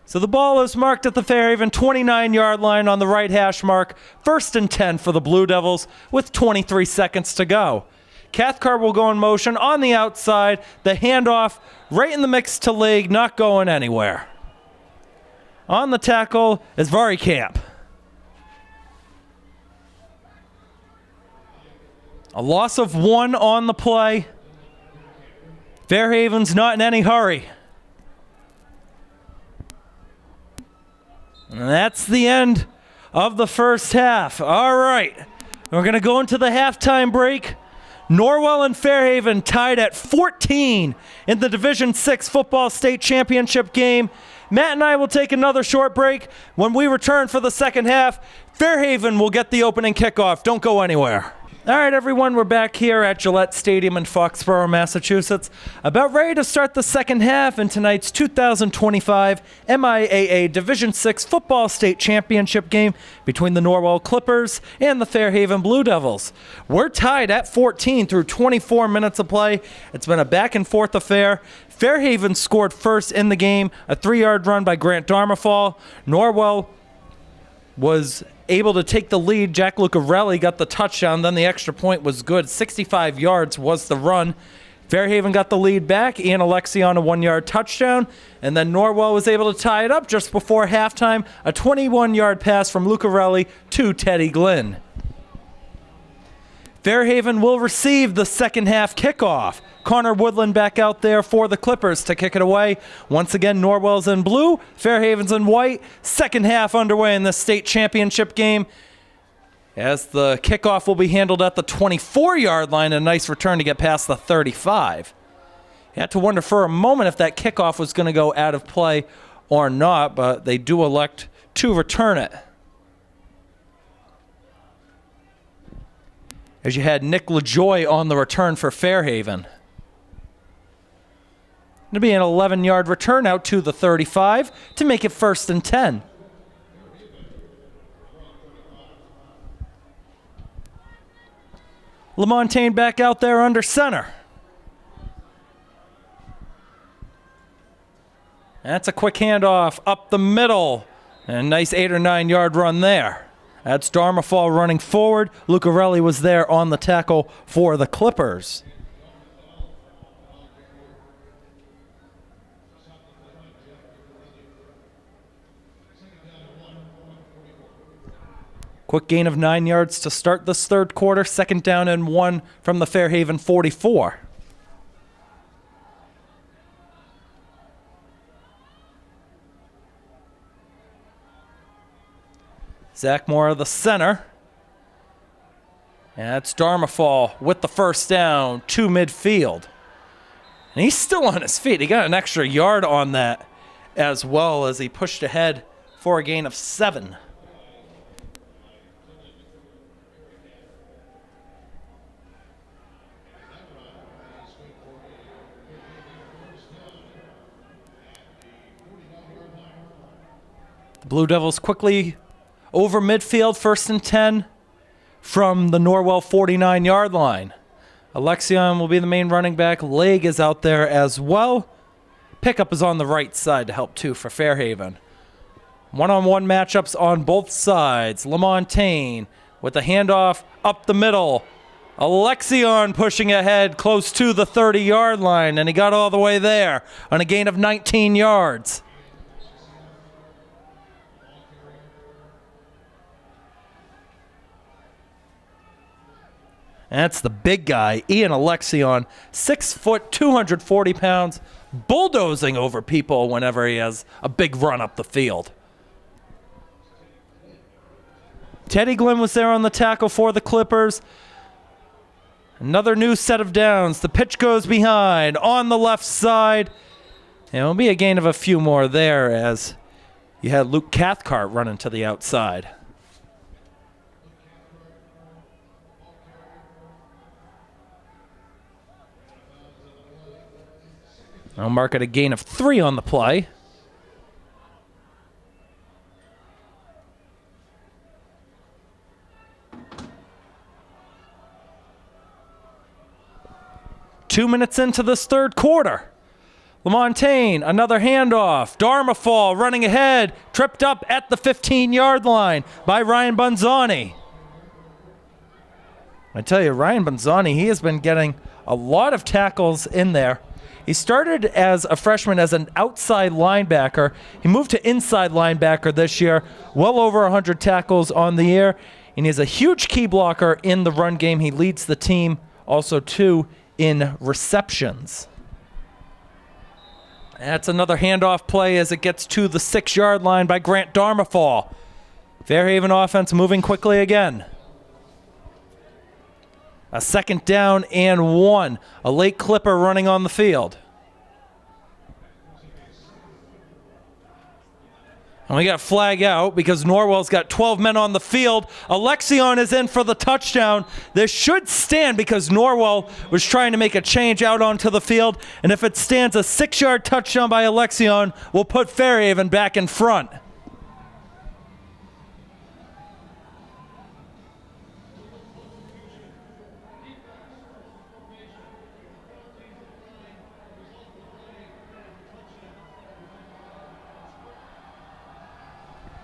So the ball is marked at the Fairhaven 29-yard line on the right hash mark. 1st and 10 for the Blue Devils with 23 seconds to go. Cathcart will go in motion on the outside. The handoff right in the mix to League, not going anywhere. On the tackle is Varikamp. A loss of 1 on the play. Fairhaven's not in any hurry. And that's the end of the first half. All right. We're going to go into the halftime break. Norwell and Fairhaven tied at 14 in the Division 6 Football State Championship game. Matt and I will take another short break. When we return for the second half, Fairhaven will get the opening kickoff. Don't go anywhere. All right, everyone, we're back here at Gillette Stadium in Foxborough, Massachusetts, about ready to start the second half in tonight's 2025 MIAA Division VI Football State Championship game between the Norwell Clippers and the Fairhaven Blue Devils. We're tied at 14 through 24 minutes of play. It's been a back-and-forth affair. Fairhaven scored first in the game, a 3-yard run by Grant Darmafall. Norwell was able to take the lead. Jack Lucarelli got the touchdown, then the extra point was good. 65 yards was the run. Fairhaven got the lead back. Ian Alexion a 1-yard touchdown, and then Norwell was able to tie it up just before halftime. A 21-yard pass from Lucarelli to Teddy Glynn. Fairhaven will receive the second half kickoff. Connor Woodland back out there for the Clippers to kick it away. Once again, Norwell's in blue, Fairhaven's in white. Second half underway in the state championship game, as the kickoff will be handled at the 24-yard line. A nice return to get past the 35. You had to wonder for a moment if that kickoff was going to go out of play or not, but they do elect to return it. As you had Nick LaJoy on the return for Fairhaven. It'll be an 11-yard return out to the 35 to make it 1st and 10. LaMontagne back out there under center. That's a quick handoff up the middle. And a nice 8 or 9 yard run there. That's Darmafall running forward. Lucarelli was there on the tackle for the Clippers. Quick gain of 9 yards to start this third quarter. 2nd down and 1 from the Fairhaven 44. Zach Moore, the center. And that's Darmafall with the first down to midfield. And he's still on his feet. He got an extra yard on that as well as he pushed ahead for a gain of 7. The Blue Devils quickly over midfield, 1st and 10 from the Norwell 49-yard line. Alexion will be the main running back. Leg is out there as well. Pickup is on the right side to help too for Fairhaven. One-on-one matchups on both sides. LaMontagne with the handoff up the middle. Alexion pushing ahead close to the 30-yard line, and he got all the way there on a gain of 19 yards. That's the big guy, Ian Alexion, 6 foot, 240 pounds, bulldozing over people whenever he has a big run up the field. Teddy Glynn was there on the tackle for the Clippers. Another new set of downs. The pitch goes behind on the left side. And it'll be a gain of a few more there as you had Luke Cathcart running to the outside. I'll mark it a gain of 3 on the play. Two minutes into this third quarter. LaMontagne, another handoff. Darmafall running ahead, tripped up at the 15-yard line by Ryan Bunzani. I tell you, Ryan Bunzani, he has been getting a lot of tackles in there. He started as a freshman as an outside linebacker. He moved to inside linebacker this year, well over 100 tackles on the year, and he's a huge key blocker in the run game. He leads the team also, too, in receptions. That's another handoff play as it gets to the 6-yard line by Grant Darmafall. Fairhaven offense moving quickly again. A 2nd down and 1. A late Clipper running on the field. And we got flag out because Norwell's got 12 men on the field. Alexion is in for the touchdown. This should stand because Norwell was trying to make a change out onto the field. And if it stands, a 6-yard touchdown by Alexion will put Fairhaven back in front.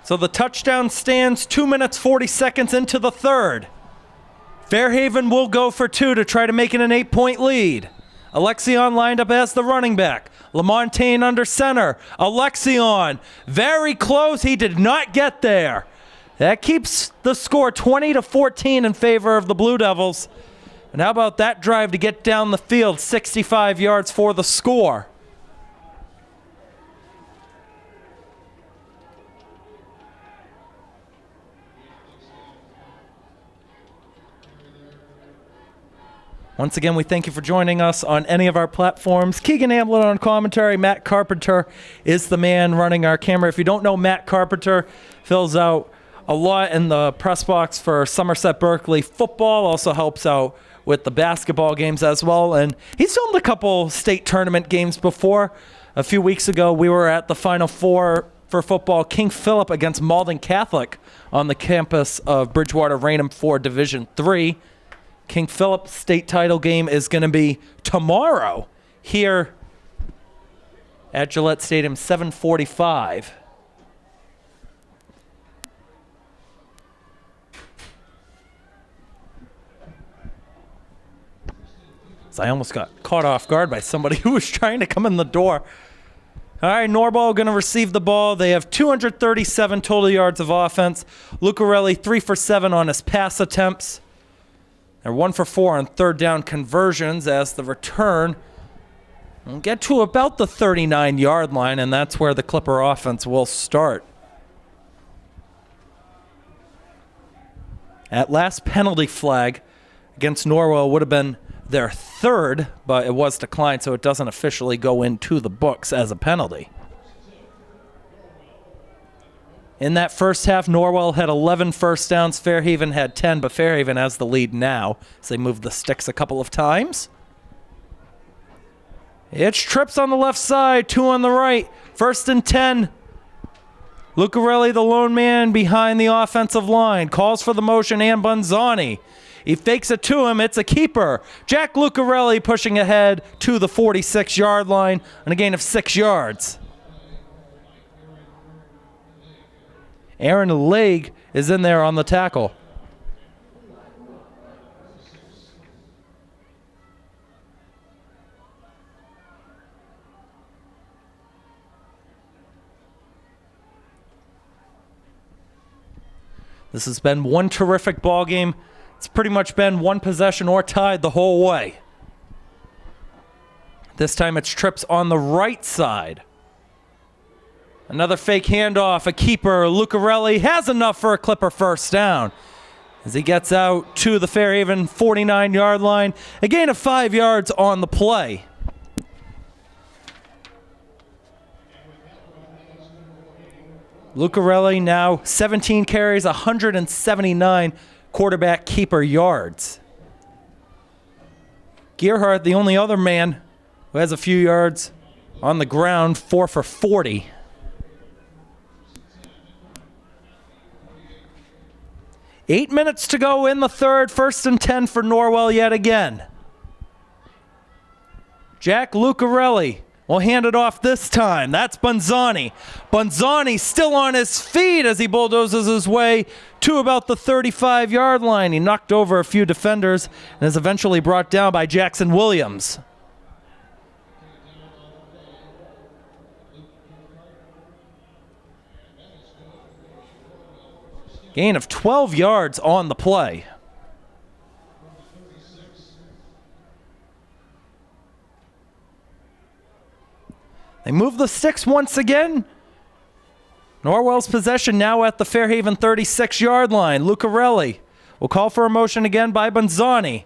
So the touchdown stands 2 minutes 40 seconds into the third. Fairhaven will go for 2 to try to make it an 8-point lead. Alexion lined up as the running back. LaMontagne under center. Alexion very close. He did not get there. That keeps the score 20-14 in favor of the Blue Devils. And how about that drive to get down the field, 65 yards for the score. Once again, we thank you for joining us on any of our platforms. Keegan Hamblett on commentary. Matt Carpenter is the man running our camera. If you don't know, Matt Carpenter fills out a lot in the press box for Somerset Berkeley football, also helps out with the basketball games as well. And he's filmed a couple state tournament games before. A few weeks ago, we were at the Final Four for football, King Philip against Malden Catholic on the campus of Bridgewater Raynham for Division III. King Philip state title game is going to be tomorrow here at Gillette Stadium, 7:45. So I almost got caught off guard by somebody who was trying to come in the door. All right, Norwell going to receive the ball. They have 237 total yards of offense. Lucarelli 3 for 7 on his pass attempts. They're 1 for 4 on third down conversions as the return will get to about the 39-yard line, and that's where the Clipper offense will start. At last penalty flag against Norwell would have been their third, but it was declined, so it doesn't officially go into the books as a penalty. In that first half, Norwell had 11 first downs. Fairhaven had 10, but Fairhaven has the lead now as they move the sticks a couple of times. It's trips on the left side, 2 on the right. 1st and 10. Lucarelli, the lone man behind the offensive line, calls for the motion and Bunzani. He fakes it to him. It's a keeper. Jack Lucarelli pushing ahead to the 46-yard line and a gain of 6 yards. Aaron Legg is in there on the tackle. This has been one terrific ball game. It's pretty much been one possession or tied the whole way. This time it's trips on the right side. Another fake handoff, a keeper. Lucarelli has enough for a Clipper first down as he gets out to the Fairhaven 49-yard line. A gain of 5 yards on the play. Lucarelli now 17 carries, 179 quarterback keeper yards. Gearhart, the only other man who has a few yards on the ground, 4 for 40. 8 minutes to go in the third. 1st and 10 for Norwell yet again. Jack Lucarelli will hand it off this time. That's Bunzani. Bunzani still on his feet as he bulldozes his way to about the 35-yard line. He knocked over a few defenders and is eventually brought down by Jackson Williams. Gain of 12 yards on the play. They move the sticks once again. Norwell's possession now at the Fairhaven 36-yard line. Lucarelli will call for a motion again by Bunzani.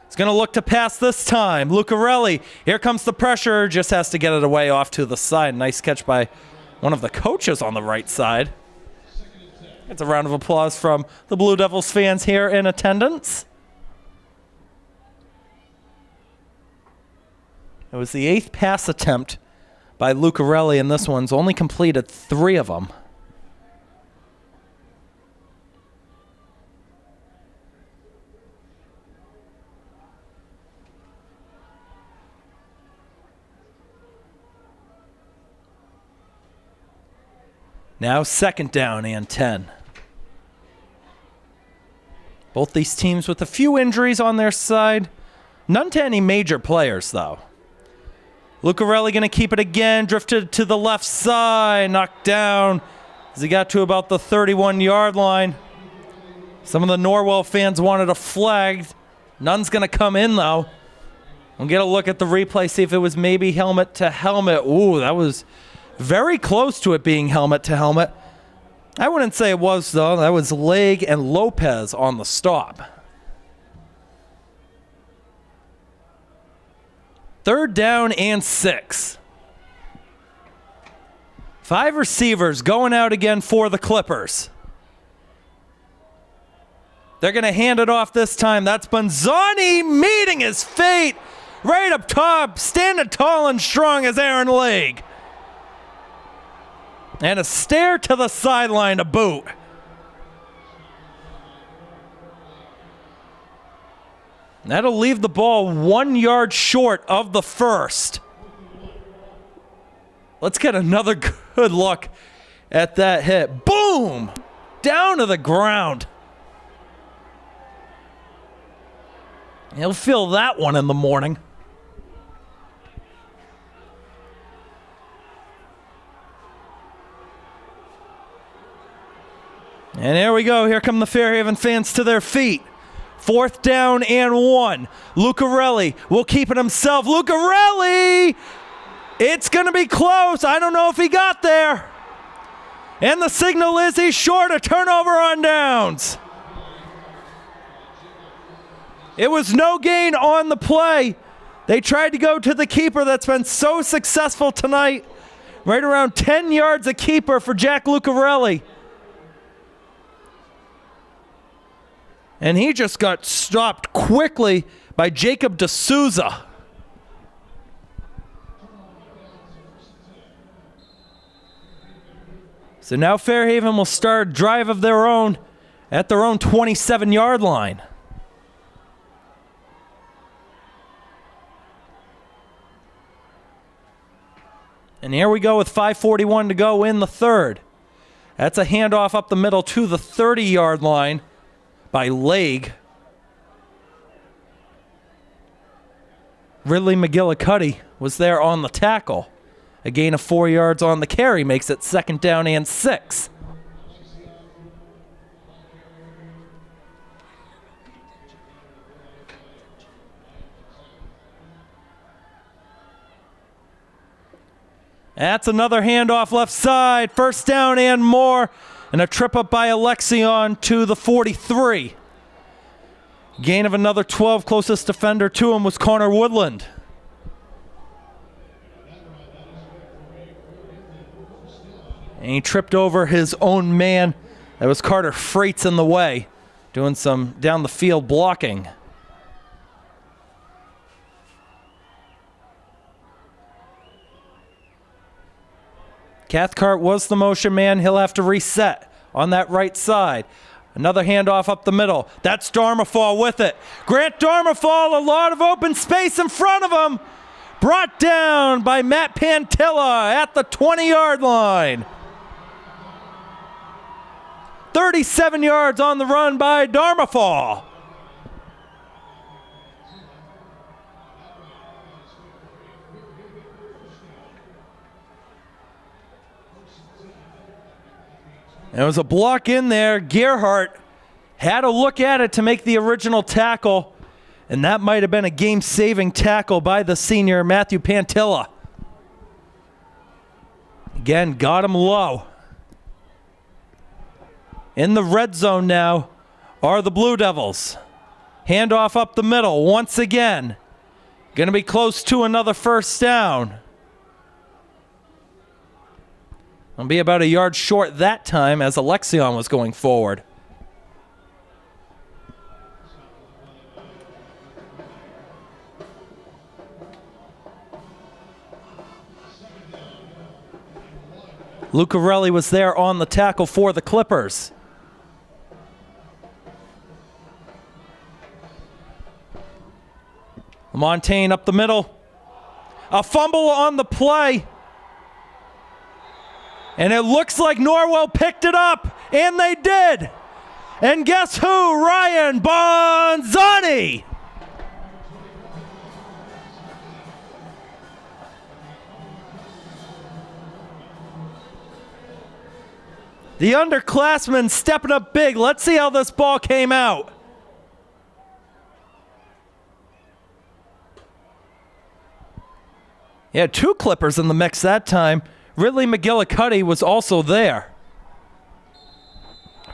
He's going to look to pass this time. Lucarelli, here comes the pressure. Just has to get it away off to the side. Nice catch by one of the coaches on the right side. It's a round of applause from the Blue Devils fans here in attendance. It was the 8th pass attempt by Lucarelli, and this one's only completed 3 of them. Now 2nd down and 10. Both these teams with a few injuries on their side. None to any major players, though. Lucarelli going to keep it again. Drifted to the left side. Knocked down as he got to about the 31-yard line. Some of the Norwell fans wanted a flag. None's going to come in, though. We'll get a look at the replay, see if it was maybe helmet to helmet. Ooh, that was very close to it being helmet to helmet. I wouldn't say it was, though. That was Leg and Lopez on the stop. 3rd down and 6. 5 receivers going out again for the Clippers. They're going to hand it off this time. That's Bonzani meeting his fate right up top, standing tall and strong as Aaron Leg. And a stare to the sideline to boot. That'll leave the ball 1 yard short of the first. Let's get another good look at that hit. Boom! Down to the ground. He'll feel that one in the morning. And here we go. Here come the Fairhaven fans to their feet. 4th down and 1. Lucarelli will keep it himself. Lucarelli! It's going to be close. I don't know if he got there. And the signal is he's short, a turnover on downs. It was no gain on the play. They tried to go to the keeper that's been so successful tonight. Right around 10 yards a keeper for Jack Lucarelli. And he just got stopped quickly by Jacob D'Souza. So now Fairhaven will start a drive of their own at their own 27-yard line. And here we go with 5:41 to go in the 3rd. That's a handoff up the middle to the 30-yard line by Leg. Ridley McGillicuddy was there on the tackle. A gain of 4 yards on the carry makes it 2nd down and 6. That's another handoff left side. 1st down and more. And a trip up by Alexion to the 43. Gain of another 12. Closest defender to him was Connor Woodland. And he tripped over his own man. That was Carter Freights in the way, doing some down the field blocking. Cathcart was the motion man. He'll have to reset on that right side. Another handoff up the middle. That's Darmafall with it. Grant Darmafall, a lot of open space in front of him. Brought down by Matt Pantilla at the 20-yard line. 37 yards on the run by Darmafall. There was a block in there. Gerhardt had a look at it to make the original tackle, and that might have been a game-saving tackle by the senior Matthew Pantilla. Again, got him low. In the red zone now are the Blue Devils. Handoff up the middle once again. Going to be close to another 1st down. It'll be about a yard short that time as Alexion was going forward. Lucarelli was there on the tackle for the Clippers. LaMontagne up the middle. A fumble on the play. And it looks like Norwell picked it up, and they did. And guess who? Ryan Bonzani. The underclassmen stepping up big. Let's see how this ball came out. Yeah, 2 Clippers in the mix that time. Ridley McGillicuddy was also there.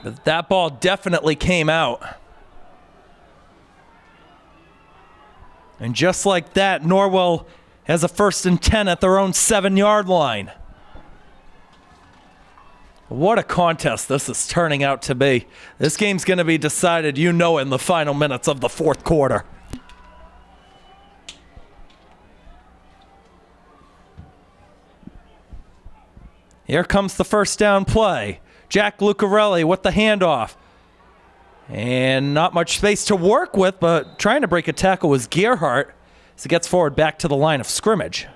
But that ball definitely came out. And just like that, Norwell has a 1st and 10 at their own 7-yard line. What a contest this is turning out to be. This game's going to be decided, in the final minutes of the 4th quarter. Here comes the first down play. Jack Lucarelli with the handoff. And not much space to work with, but trying to break a tackle was Gerhardt as he gets forward back to the line of scrimmage.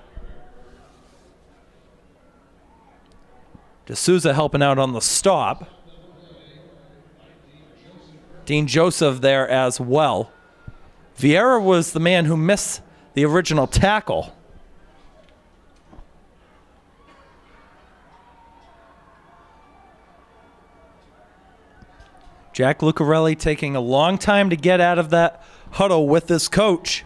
D'Souza helping out on the stop. Dean Joseph there as well. Vieira was the man who missed the original tackle. Jack Lucarelli taking a long time to get out of that huddle with his coach.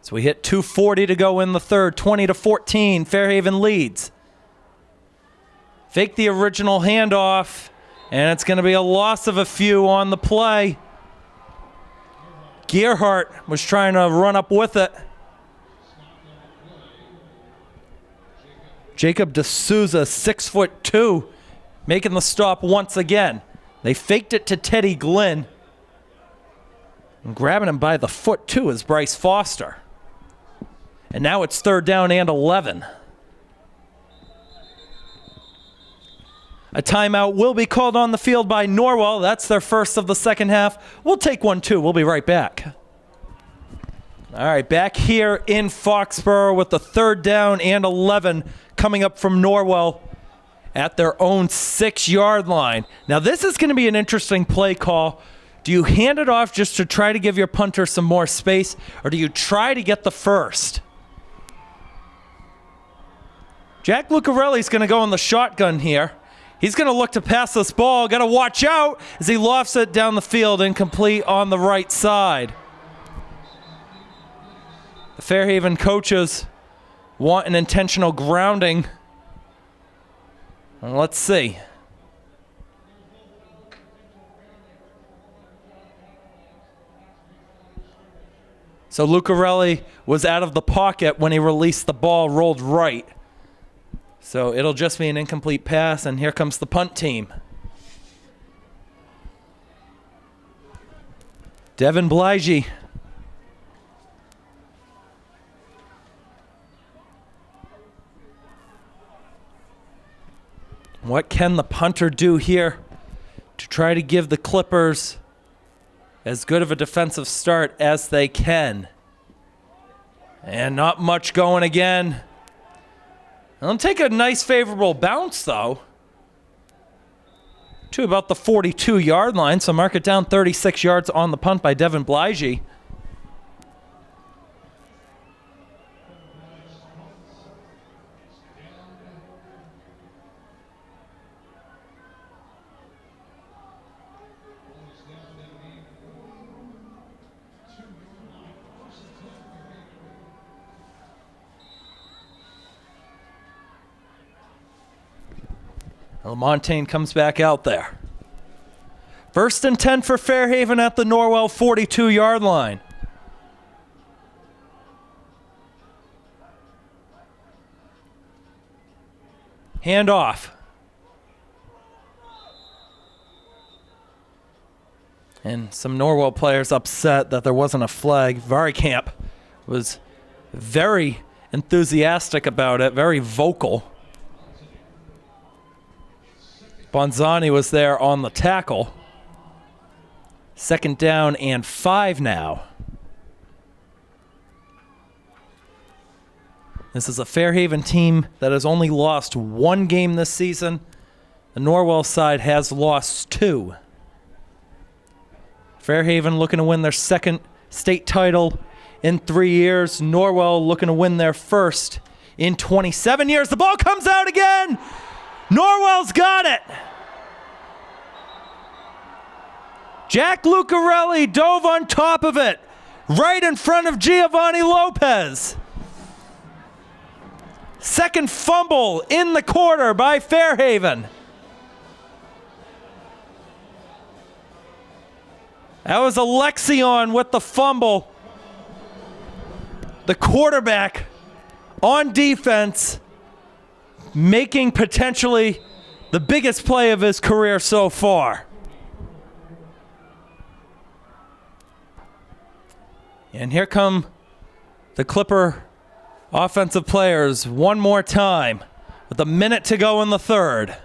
So we hit 2:40 to go in the third, 20-14. Fairhaven leads. Fake the original handoff, and it's going to be a loss of a few on the play. Gerhardt was trying to run up with it. Jacob D'Souza, 6'2", making the stop once again. They faked it to Teddy Glynn. And grabbing him by the foot, too, is Bryce Foster. And now it's 3rd down and 11. A timeout will be called on the field by Norwell. That's their first of the second half. We'll take one, too. We'll be right back. All right, back here in Foxborough with the 3rd down and 11 coming up from Norwell at their own 6-yard line. Now, this is going to be an interesting play call. Do you hand it off just to try to give your punter some more space, or do you try to get the first? Jack Lucarelli's going to go in the shotgun here. He's going to look to pass this ball. Got to watch out as he lofts it down the field, incomplete on the right side. The Fairhaven coaches want an intentional grounding. And let's see. So Lucarelli was out of the pocket when he released the ball, rolled right. So it'll just be an incomplete pass, and here comes the punt team. Devin Blige. What can the punter do here to try to give the Clippers as good of a defensive start as they can? And not much going again. They'll take a nice favorable bounce, though, to about the 42-yard line. So mark it down, 36 yards on the punt by Devin Blige. LaMontagne comes back out there. 1st and 10 for Fairhaven at the Norwell 42-yard line. Hand off. And some Norwell players upset that there wasn't a flag. Varicamp was very enthusiastic about it, very vocal. Bonzani was there on the tackle. 2nd down and 5 now. This is a Fairhaven team that has only lost 1 game this season. The Norwell side has lost 2. Fairhaven looking to win their 2nd state title in 3 years. Norwell looking to win their 1st in 27 years. The ball comes out again. Norwell's got it. Jack Lucarelli dove on top of it, right in front of Giovanni Lopez. 2nd fumble in the quarter by Fairhaven. That was Alexion with the fumble. The quarterback on defense, making potentially the biggest play of his career so far. And here come the Clipper offensive players one more time with a minute to go in the 3rd.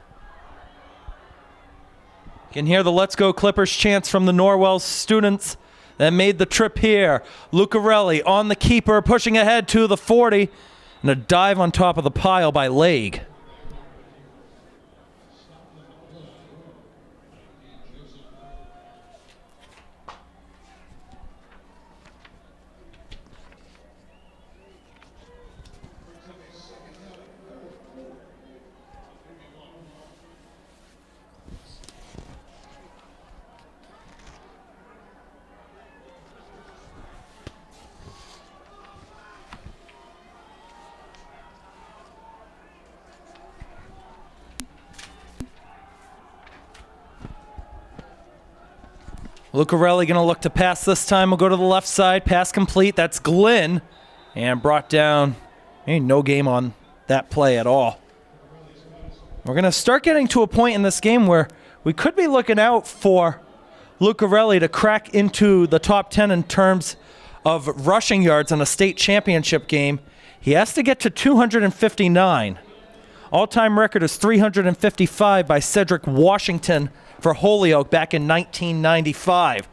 You can hear the Let's Go Clippers chants from the Norwell students that made the trip here. Lucarelli on the keeper, pushing ahead to the 40, and a dive on top of the pile by Lake. Lucarelli going to look to pass this time. We'll go to the left side. Pass complete. That's Glynn. And brought down. Ain't no game on that play at all. We're going to start getting to a point in this game where we could be looking out for Lucarelli to crack into the top 10 in terms of rushing yards in a state championship game. He has to get to 259. All-time record is 355 by Cedric Washington for Holyoke back in 1995.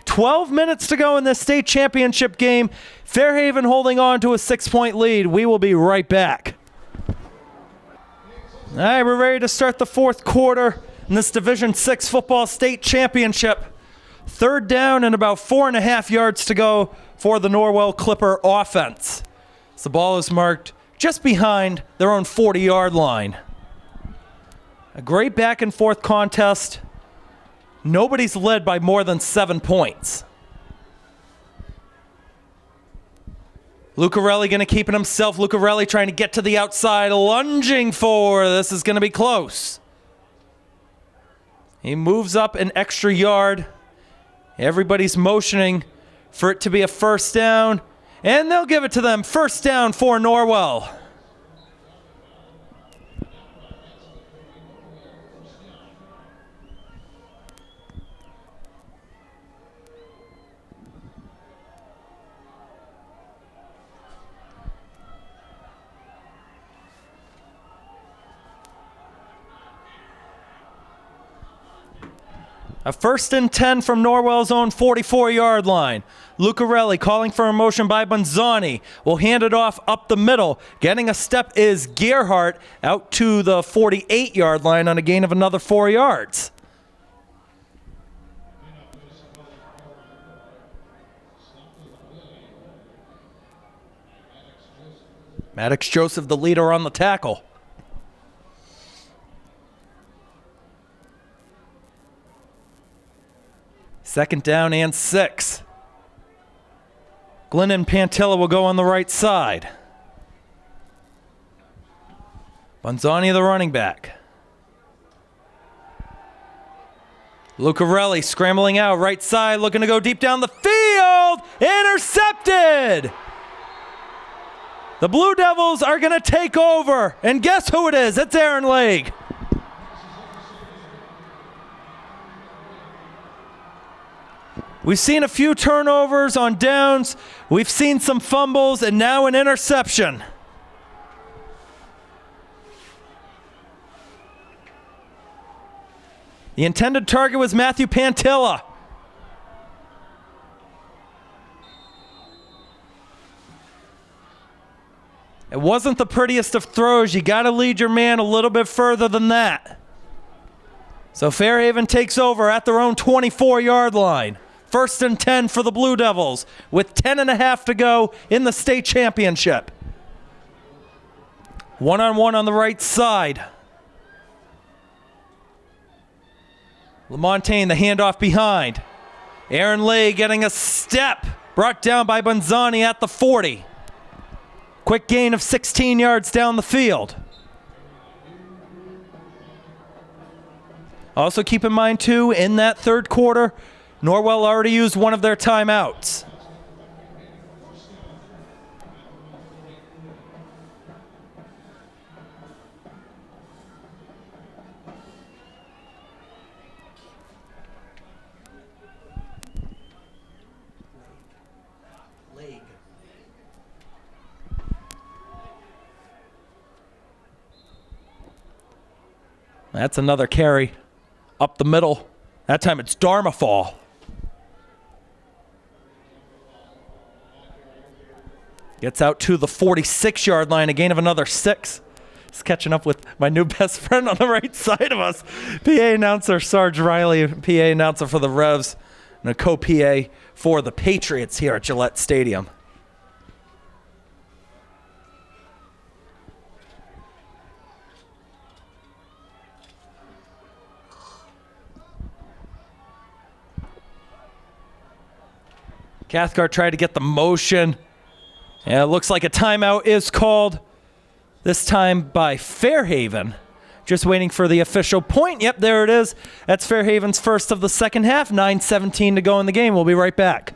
12 minutes to go in this state championship game. Fairhaven holding on to a 6-point lead. We will be right back. All right, we're ready to start the 4th quarter in this Division 6 football state championship. 3rd down and about 4.5 yards to go for the Norwell Clipper offense. So the ball is marked just behind their own 40-yard line. A great back-and-forth contest. Nobody's led by more than 7 points. Lucarelli going to keep it himself. Lucarelli trying to get to the outside, lunging forward. This is going to be close. He moves up an extra yard. Everybody's motioning for it to be a 1st down, and they'll give it to them. 1st down for Norwell. A 1st and 10 from Norwell's own 44-yard line. Lucarelli calling for a motion by Bonzani. Will hand it off up the middle. Getting a step is Gerhardt out to the 48-yard line on a gain of another 4 yards. Maddox Joseph, the leader on the tackle. Second down and 6. Glenn and Pantilla will go on the right side. Bonzani, the running back. Lucarelli scrambling out, right side, looking to go deep down the field. Intercepted! The Blue Devils are going to take over. And guess who it is? It's Aaron Legg. We've seen a few turnovers on downs. We've seen some fumbles and now an interception. The intended target was Matthew Pantilla. It wasn't the prettiest of throws. You got to lead your man a little bit further than that. So Fairhaven takes over at their own 24-yard line. 1st and 10 for the Blue Devils with 10.5 to go in the state championship. One-on-one on the right side. LaMontagne, the handoff behind. Aaron Legg getting a step. Brought down by Bonzani at the 40. Quick gain of 16 yards down the field. Also keep in mind, too, in that third quarter, Norwell already used one of their timeouts. That's another carry up the middle. That time it's Darmafall. Gets out to the 46-yard line, a gain of another 6. Just catching up with my new best friend on the right side of us. PA announcer Sarge Riley, PA announcer for the Revs, and a co-PA for the Patriots here at Gillette Stadium. Cathcart tried to get the motion. And it looks like a timeout is called, this time by Fairhaven. Just waiting for the official point. Yep, there it is. That's Fairhaven's first of the second half. 9:17 to go in the game. We'll be right back.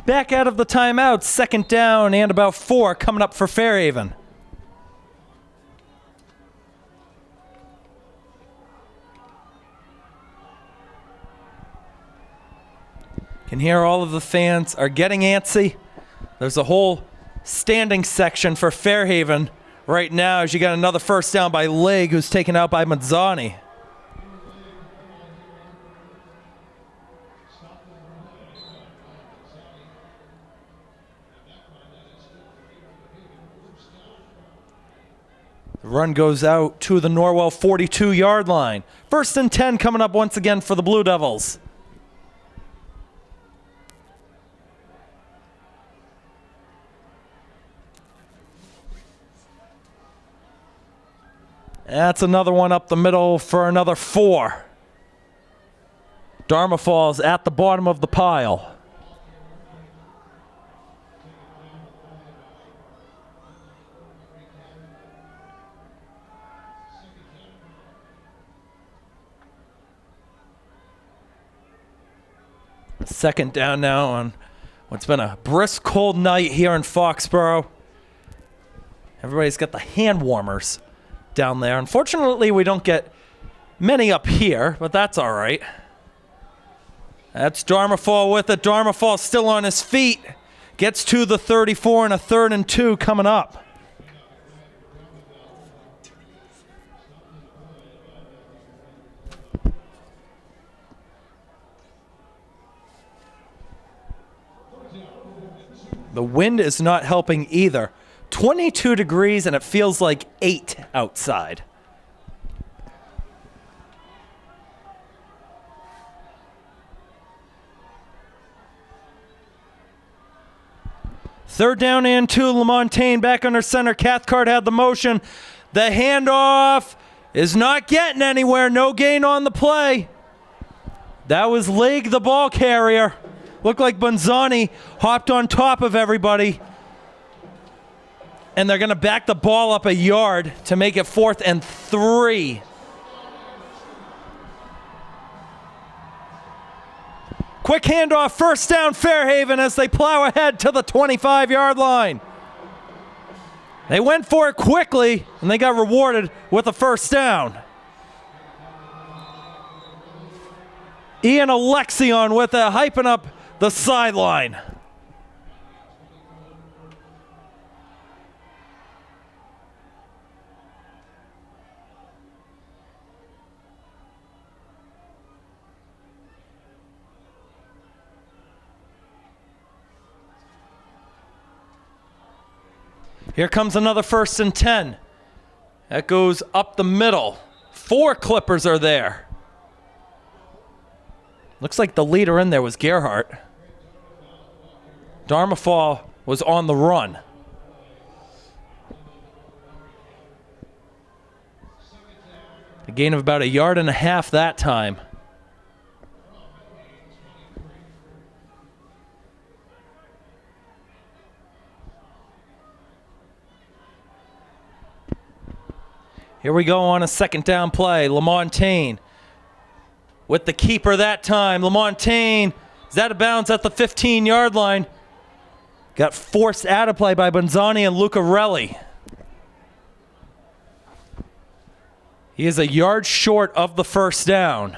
Back out of the timeout. 2nd down and about 4 coming up for Fairhaven. Can hear all of the fans are getting antsy. There's a whole standing section for Fairhaven right now as you got another first down by Legg, who's taken out by Mazzani. The run goes out to the Norwell 42-yard line. 1st and 10 coming up once again for the Blue Devils. That's another one up the middle for another 4. Dharma falls at the bottom of the pile. Second down now on what's been a brisk, cold night here in Foxborough. Everybody's got the hand warmers down there. Unfortunately, we don't get many up here, but that's all right. That's Darmafall with it. Darmafall still on his feet. Gets to the 34 and a 3rd and 2 coming up. The wind is not helping either. 22 degrees and it feels like 8 outside. Third down and 2. LaMontagne back under center. Cathcart had the motion. The handoff is not getting anywhere. No gain on the play. That was Legg, the ball carrier. Looked like Bonzani hopped on top of everybody. And they're going to back the ball up a yard to make it 4th and 3. Quick handoff, first down Fairhaven as they plow ahead to the 25-yard line. They went for it quickly, and they got rewarded with a first down. Ian Alexion with a hyping up the sideline. Here comes another 1st and 10. That goes up the middle. 4 Clippers are there. Looks like the leader in there was Gerhardt. Darmafall was on the run. A gain of about 1.5 yards that time. Here we go on a 2nd down play. LaMontagne with the keeper that time. LaMontagne is out of bounds at the 15-yard line. Got forced out of play by Bonzani and Lucarelli. He is a yard short of the first down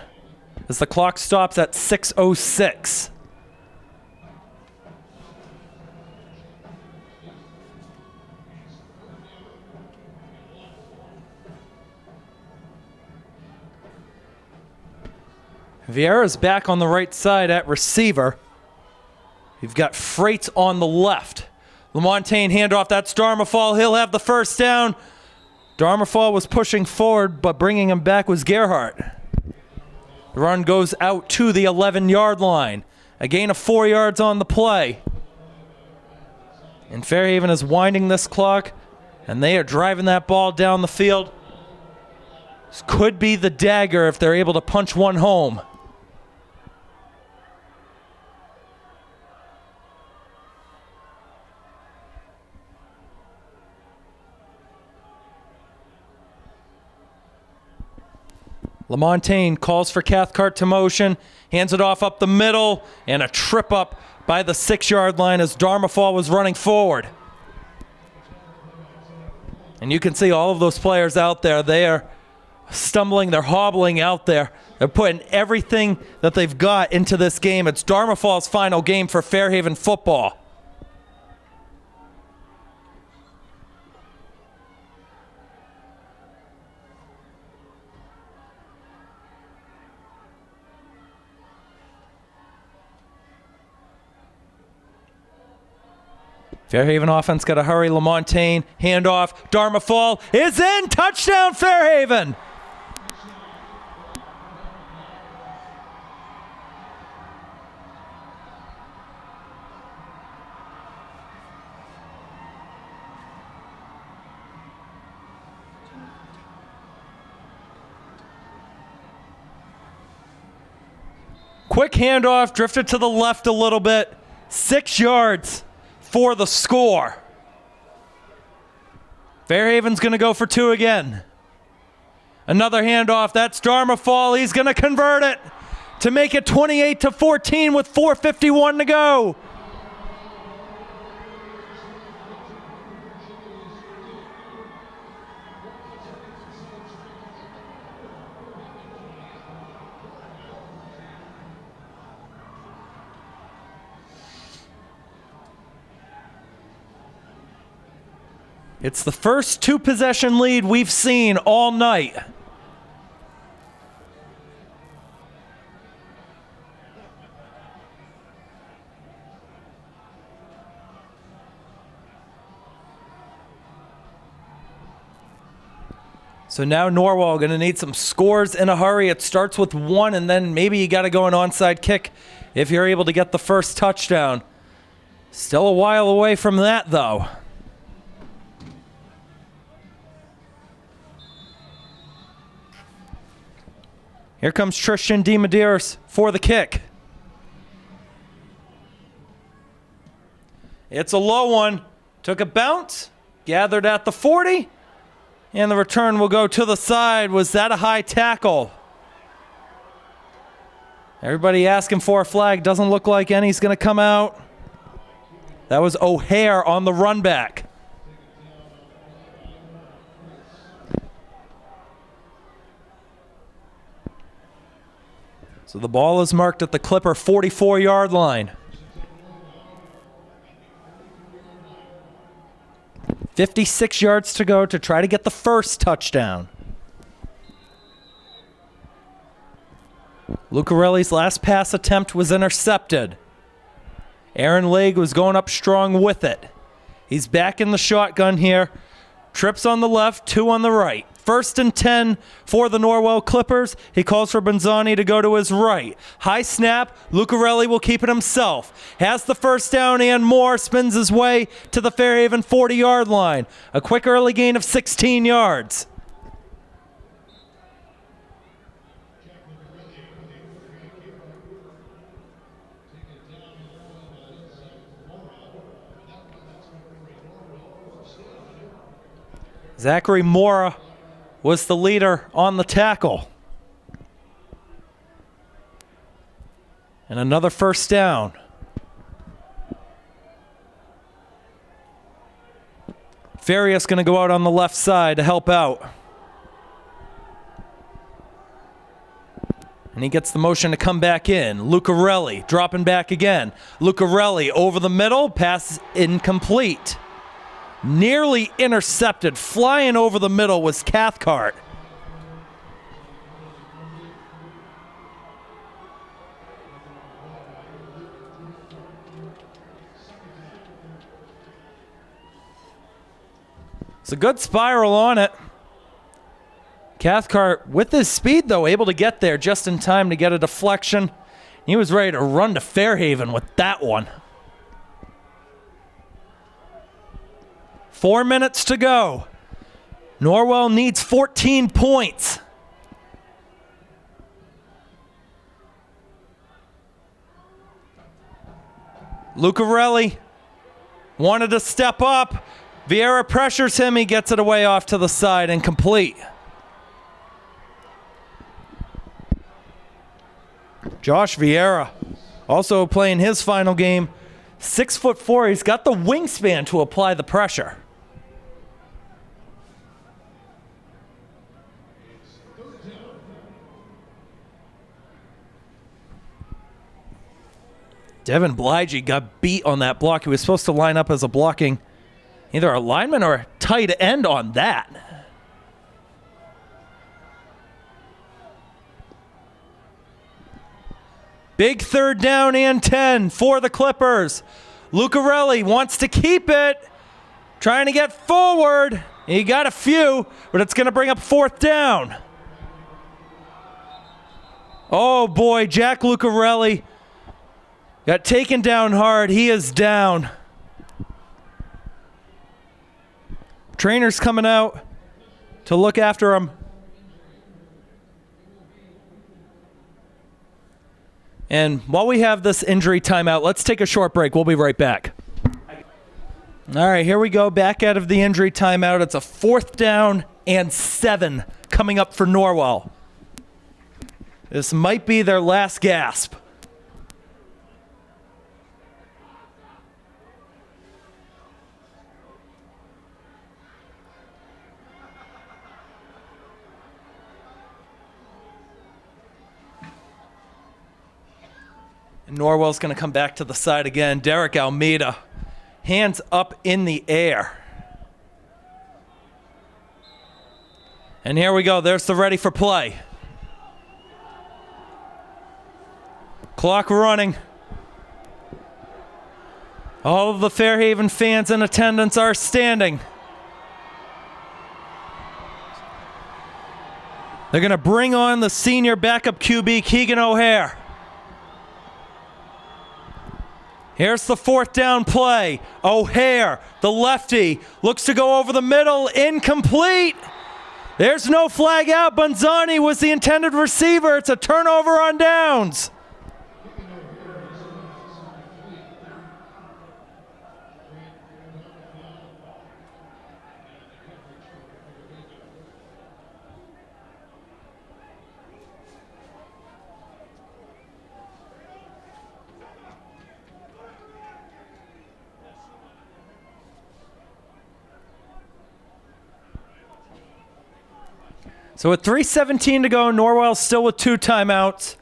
as the clock stops at 6:06. Vieira's back on the right side at receiver. You've got Freight on the left. LaMontagne handoff, that's Darmafall. He'll have the first down. Darmafall was pushing forward, but bringing him back was Gerhardt. The run goes out to the 11-yard line. A gain of 4 yards on the play. And Fairhaven is winding this clock, and they are driving that ball down the field. This could be the dagger if they're able to punch one home. LaMontagne calls for Cathcart to motion, hands it off up the middle, and a trip up by the 6-yard line as Darmafall was running forward. And you can see all of those players out there. They are stumbling, they're hobbling out there. They're putting everything that they've got into this game. It's Darmafall's final game for Fairhaven football. Fairhaven offense got to hurry. LaMontagne, handoff. Darmafall is in. Touchdown, Fairhaven. Quick handoff, drifted to the left a little bit. 6 yards for the score. Fairhaven's going to go for 2 again. Another handoff. That's Darmafall. He's going to convert it to make it 28-14 with 4:51 to go. It's the first 2-possession lead we've seen all night. So now Norwell going to need some scores in a hurry. It starts with 1, and then maybe you got to go an onside kick if you're able to get the first touchdown. Still a while away from that, though. Here comes Tristan DeMedeiros for the kick. It's a low one. Took a bounce, gathered at the 40, and the return will go to the side. Was that a high tackle? Everybody asking for a flag. Doesn't look like any's going to come out. That was O'Hare on the run back. So the ball is marked at the Clipper 44-yard line. 56 yards to go to try to get the first touchdown. Lucarelli's last pass attempt was intercepted. Aaron Legg was going up strong with it. He's back in the shotgun here. Trips on the left, 2 on the right. 1st and 10 for the Norwell Clippers. He calls for Bonzani to go to his right. High snap. Lucarelli will keep it himself. Has the first down and more. Spins his way to the Fairhaven 40-yard line. A quick early gain of 16 yards. Zachary Mora was the leader on the tackle. And another first down. Farias going to go out on the left side to help out. And he gets the motion to come back in. Lucarelli dropping back again. Lucarelli over the middle. Pass incomplete. Nearly intercepted. Flying over the middle was Cathcart. It's a good spiral on it. Cathcart, with his speed, though, able to get there just in time to get a deflection. He was ready to run to Fairhaven with that one. 4 minutes to go. Norwell needs 14 points. Lucarelli wanted to step up. Vieira pressures him. He gets it away off to the side and complete. Josh Vieira also playing his final game. 6'4". He's got the wingspan to apply the pressure. Devin Bligey got beat on that block. He was supposed to line up as a blocking, either a lineman or a tight end on that. Big 3rd down and 10 for the Clippers. Lucarelli wants to keep it. Trying to get forward. He got a few, but it's going to bring up 4th down. Oh boy, Jack Lucarelli got taken down hard. He is down. Trainer's coming out to look after him. And while we have this injury timeout, let's take a short break. We'll be right back. All right, here we go. Back out of the injury timeout. It's a 4th down and 7 coming up for Norwell. This might be their last gasp. And Norwell's going to come back to the side again. Derek Almeida, hands up in the air. And here we go. There's the ready for play. Clock running. All of the Fairhaven fans in attendance are standing. They're going to bring on the senior backup QB, Keegan O'Hare. Here's the 4th down play. O'Hare, the lefty, looks to go over the middle. Incomplete. There's no flag out. Bonzani was the intended receiver. It's a turnover on downs. So with 3:17 to go, Norwell still with 2 timeouts.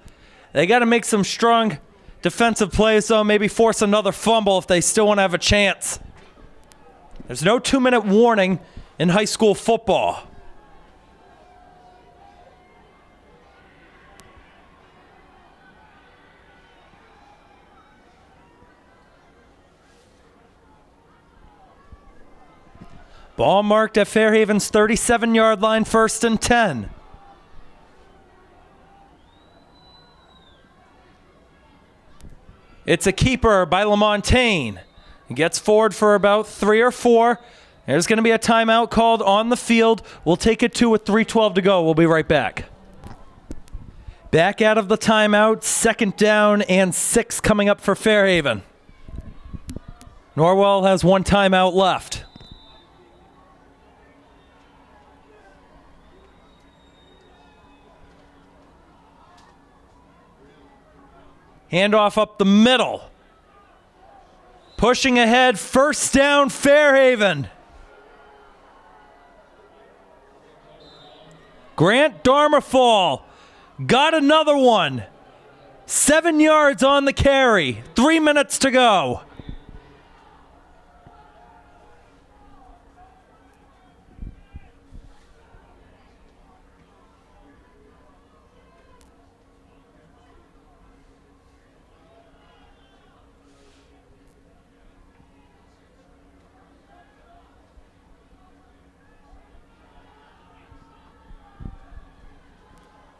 They got to make some strong defensive plays, though. Maybe force another fumble if they still want to have a chance. There's no 2-minute warning in high school football. Ball marked at Fairhaven's 37-yard line, 1st and 10. It's a keeper by LaMontagne. He gets forward for about 3 or 4. There's going to be a timeout called on the field. We'll take it 2 with 3:12 to go. We'll be right back. Back out of the timeout, 2nd down and 6 coming up for Fairhaven. Norwell has 1 timeout left. Handoff up the middle. Pushing ahead, 1st down, Fairhaven. Grant Darmafall got another one. 7 yards on the carry. 3 minutes to go.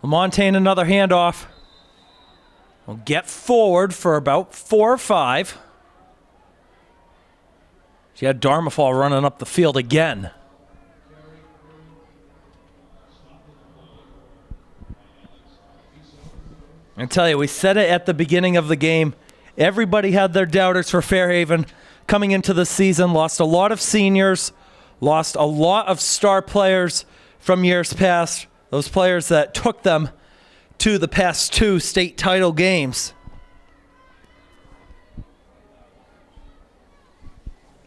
LaMontagne another handoff. Will get forward for about 4 or 5. She had Darmafall running up the field again. I tell you, we said it at the beginning of the game. Everybody had their doubters for Fairhaven coming into the season. Lost a lot of seniors. Lost a lot of star players from years past. Those players that took them to the past 2 state title games.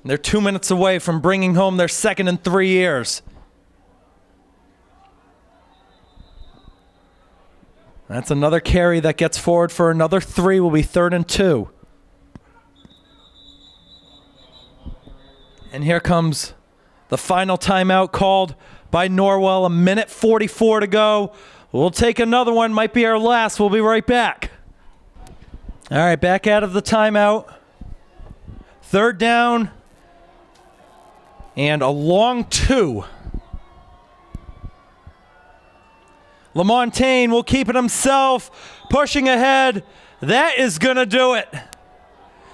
They're 2 minutes away from bringing home their 2nd in 3 years. That's another carry that gets forward for another 3. Will be 3rd and 2. And here comes the final timeout called by Norwell. 1:44 to go. We'll take another one. Might be our last. We'll be right back. All right, back out of the timeout. 3rd down. And a long 2. LaMontagne will keep it himself. Pushing ahead. That is going to do it.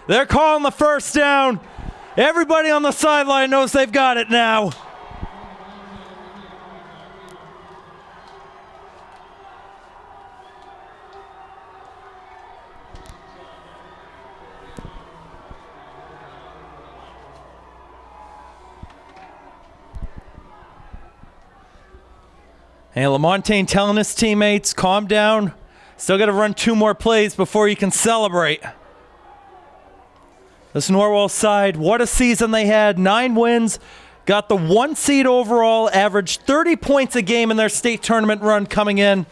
They're calling the 1st down. Everybody on the sideline knows they've got it now. And LaMontagne telling his teammates, calm down. Still got to run 2 more plays before you can celebrate. This Norwell side, what a season they had. 9 wins, got the 1 seed overall, averaged 30 points a game in their state tournament run coming in.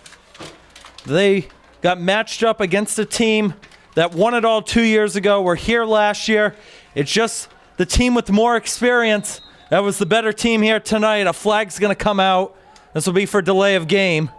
They got matched up against a team that won it all 2 years ago. Were here last year. It's just the team with more experience. That was the better team here tonight. A flag's going to come out. This will be for delay of game.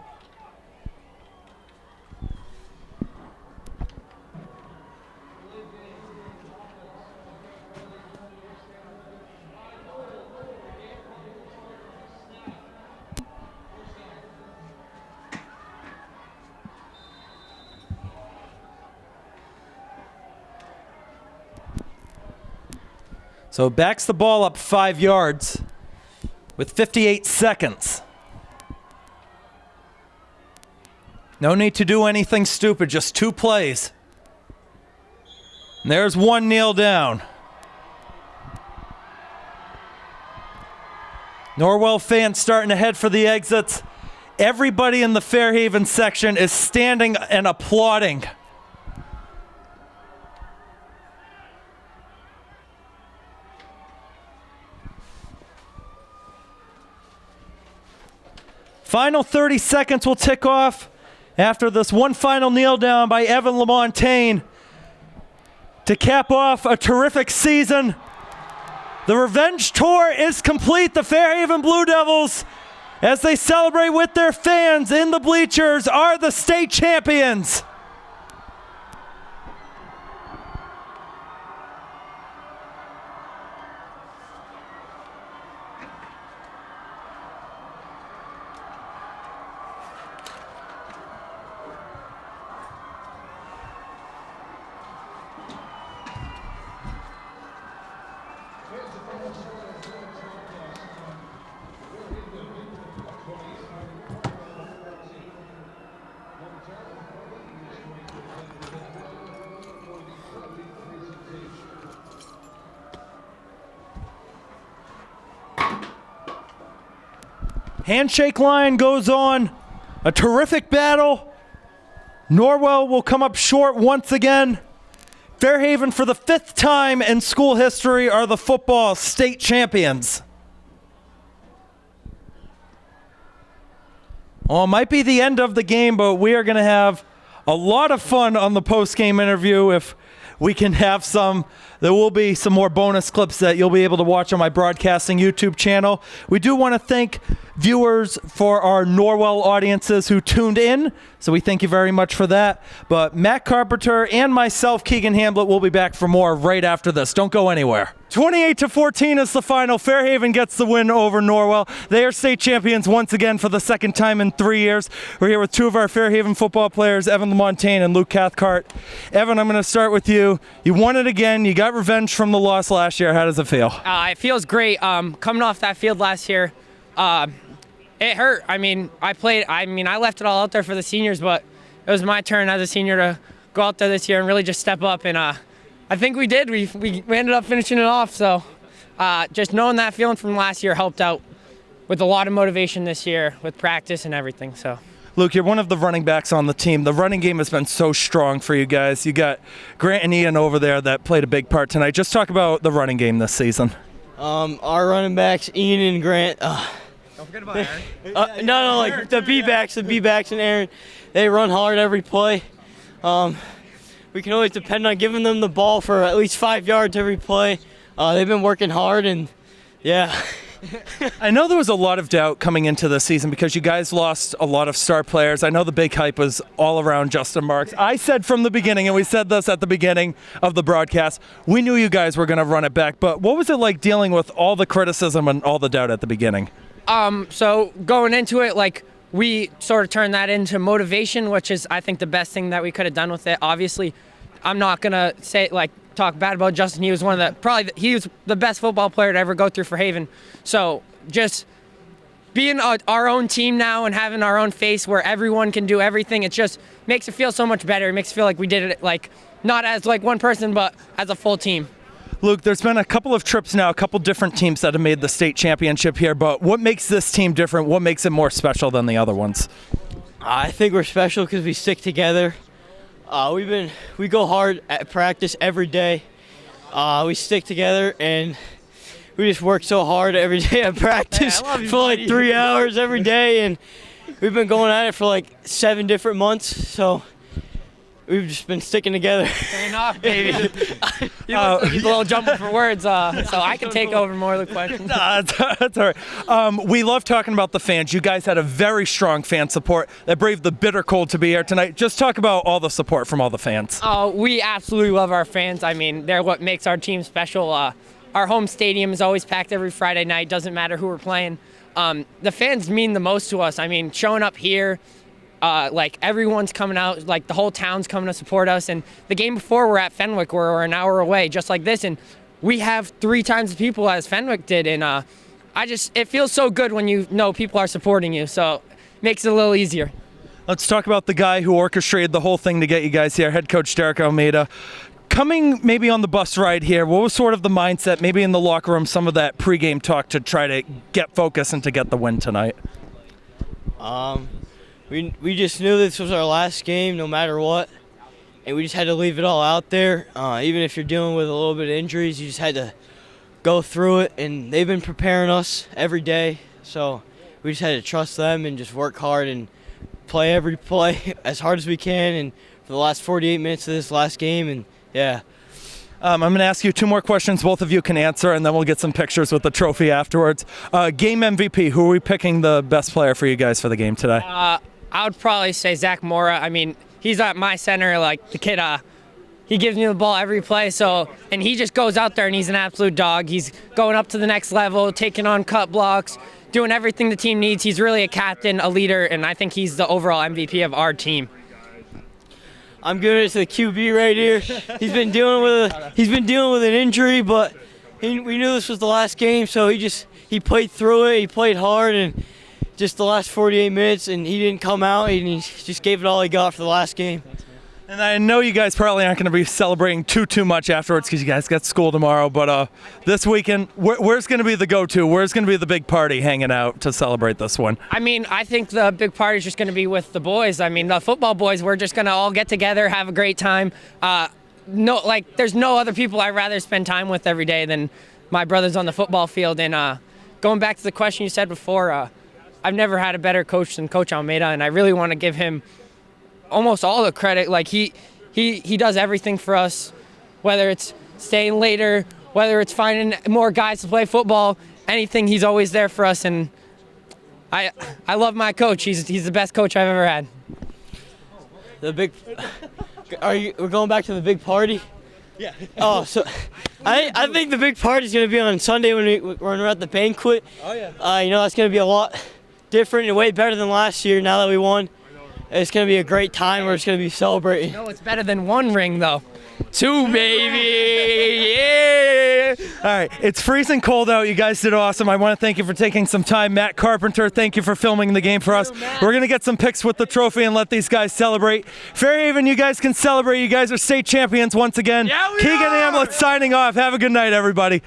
So backs the ball up 5 yards with 58 seconds. No need to do anything stupid, just 2 plays. And there's 1 kneel down. Norwell fans starting to head for the exits. Everybody in the Fairhaven section is standing and applauding. Final 30 seconds will tick off. after this one final kneel down by Evan LaMontagne to cap off a terrific season. The revenge tour is complete. The Fairhaven Blue Devils, as they celebrate with their fans in the bleachers, are the state champions. Handshake line goes on. A terrific battle. Norwell will come up short once again. Fairhaven, for the 5th time in school history, are the football state champions. Well, it might be the end of the game, but we are going to have a lot of fun on the post-game interview if we can have some. There will be some more bonus clips that you'll be able to watch on my broadcasting YouTube channel. We do want to thank viewers for our Norwell audiences who tuned in, so we thank you very much for that. But Matt Carpenter and myself, Keegan Hamblett, will be back for more right after this. Don't go anywhere. 28-14 is the final. Fairhaven gets the win over Norwell. They are state champions once again for the 2nd time in 3 years. We're here with 2 of our Fairhaven football players, Evan LaMontagne and Luke Cathcart. Evan, I'm going to start with you. You won it again. You got revenge from the loss last year. How does it feel? It feels great. Coming off that field last year, it hurt. I left it all out there for the seniors, but it was my turn as a senior to go out there this year and really just step up. And I think we did. We ended up finishing it off. So just knowing that feeling from last year helped out with a lot of motivation this year with practice and everything. So. Luke, you're one of the running backs on the team. The running game has been so strong for you guys. You got Grant and Ian over there that played a big part tonight. Just talk about the running game this season. Our running backs, Ian and Grant. Don't forget about Aaron. Like the B-backs and Aaron. They run hard every play. We can always depend on giving them the ball for at least 5 yards every play. They've been working hard, and yeah. I know there was a lot of doubt coming into the season because you guys lost a lot of star players. I know the big hype was all around Justin Marks. I said from the beginning, and we said this at the beginning of the broadcast, we knew you guys were going to run it back. But what was it like dealing with all the criticism and all the doubt at the beginning? So going into it, we sort of turned that into motivation, which is, I think, the best thing that we could have done with it. Obviously, I'm not going to say, talk bad about Justin. He was he was the best football player to ever go through Fairhaven. So just being our own team now and having our own face where everyone can do everything, it just makes it feel so much better. It makes it feel like we did it not as one person, but as a full team. Luke, there's been a couple of trips now, a couple different teams that have made the state championship here, but what makes this team different? What makes it more special than the other ones? I think we're special because we stick together. We go hard at practice every day. We stick together and we just work so hard every day at practice for 3 hours every day, and we've been going at it for 7 different months. So we've just been sticking together. Staying off, baby. You're a little jumping for words, so I can take over more of the questions. That's all right. We love talking about the fans. You guys had a very strong fan support that braved the bitter cold to be here tonight. Just talk about all the support from all the fans. We absolutely love our fans. They're what makes our team special. Our home stadium is always packed every Friday night. Doesn't matter who we're playing. The fans mean the most to us. Showing up here, everyone's coming out, the whole town's coming to support us. And the game before, we're at Fenwick, where we're an hour away, just like this, and we have 3 times the people as Fenwick did. And it feels so good when you know people are supporting you, so it makes it a little easier. Let's talk about the guy who orchestrated the whole thing to get you guys here, head coach Derek Almeida. Coming maybe on the bus ride here, what was sort of the mindset, maybe in the locker room, some of that pregame talk to try to get focus and to get the win tonight? We just knew this was our last game no matter what, and we just had to leave it all out there. Even if you're dealing with a little bit of injuries, you just had to go through it, and they've been preparing us every day, so we just had to trust them and just work hard and play every play as hard as we can, and for the last 48 minutes of this last game, and yeah. I'm going to ask you 2 more questions both of you can answer, and then we'll get some pictures with the trophy afterwards. Game MVP, who are we picking the best player for you guys for the game today? I would probably say Zach Mora. I mean, he's at my center, like the kid. He gives me the ball every play, and he just goes out there and he's an absolute dog. He's going up to the next level, taking on cut blocks, doing everything the team needs. He's really a captain, a leader, and I think he's the overall MVP of our team. I'm giving it to the QB right here. He's been dealing with an injury, but we knew this was the last game, so he played through it. He played hard, and just the last 48 minutes, and he didn't come out, and he just gave it all he got for the last game. And I know you guys probably aren't going to be celebrating too much afterwards because you guys got school tomorrow, but this weekend, where's going to be the go-to? Where's going to be the big party hanging out to celebrate this one? I mean, I think the big party is just going to be with the boys. I mean, the football boys, we're just going to all get together, have a great time. There's no other people I'd rather spend time with every day than my brothers on the football field. And going back to the question you said before, I've never had a better coach than Coach Almeida, and I really want to give him almost all the credit. Like he does everything for us, whether it's staying later, whether it's finding more guys to play football, anything, he's always there for us. And I love my coach. He's the best coach I've ever had. We're going back to the big party? Yeah. Oh, so I think the big party is going to be on Sunday when we're at the banquet. Oh yeah. That's going to be a lot different and way better than last year now that we won. It's going to be a great time. We're just going to be celebrating. No, it's better than 1 ring, though. 2, baby! Yeah! All right, it's freezing cold out. You guys did awesome. I want to thank you for taking some time. Matt Carpenter, thank you for filming the game for us. We're going to get some pics with the trophy and let these guys celebrate. Fairhaven, you guys can celebrate. You guys are state champions once again. Yeah, we Keegan are! Hamblett signing off. Have a good night, everybody.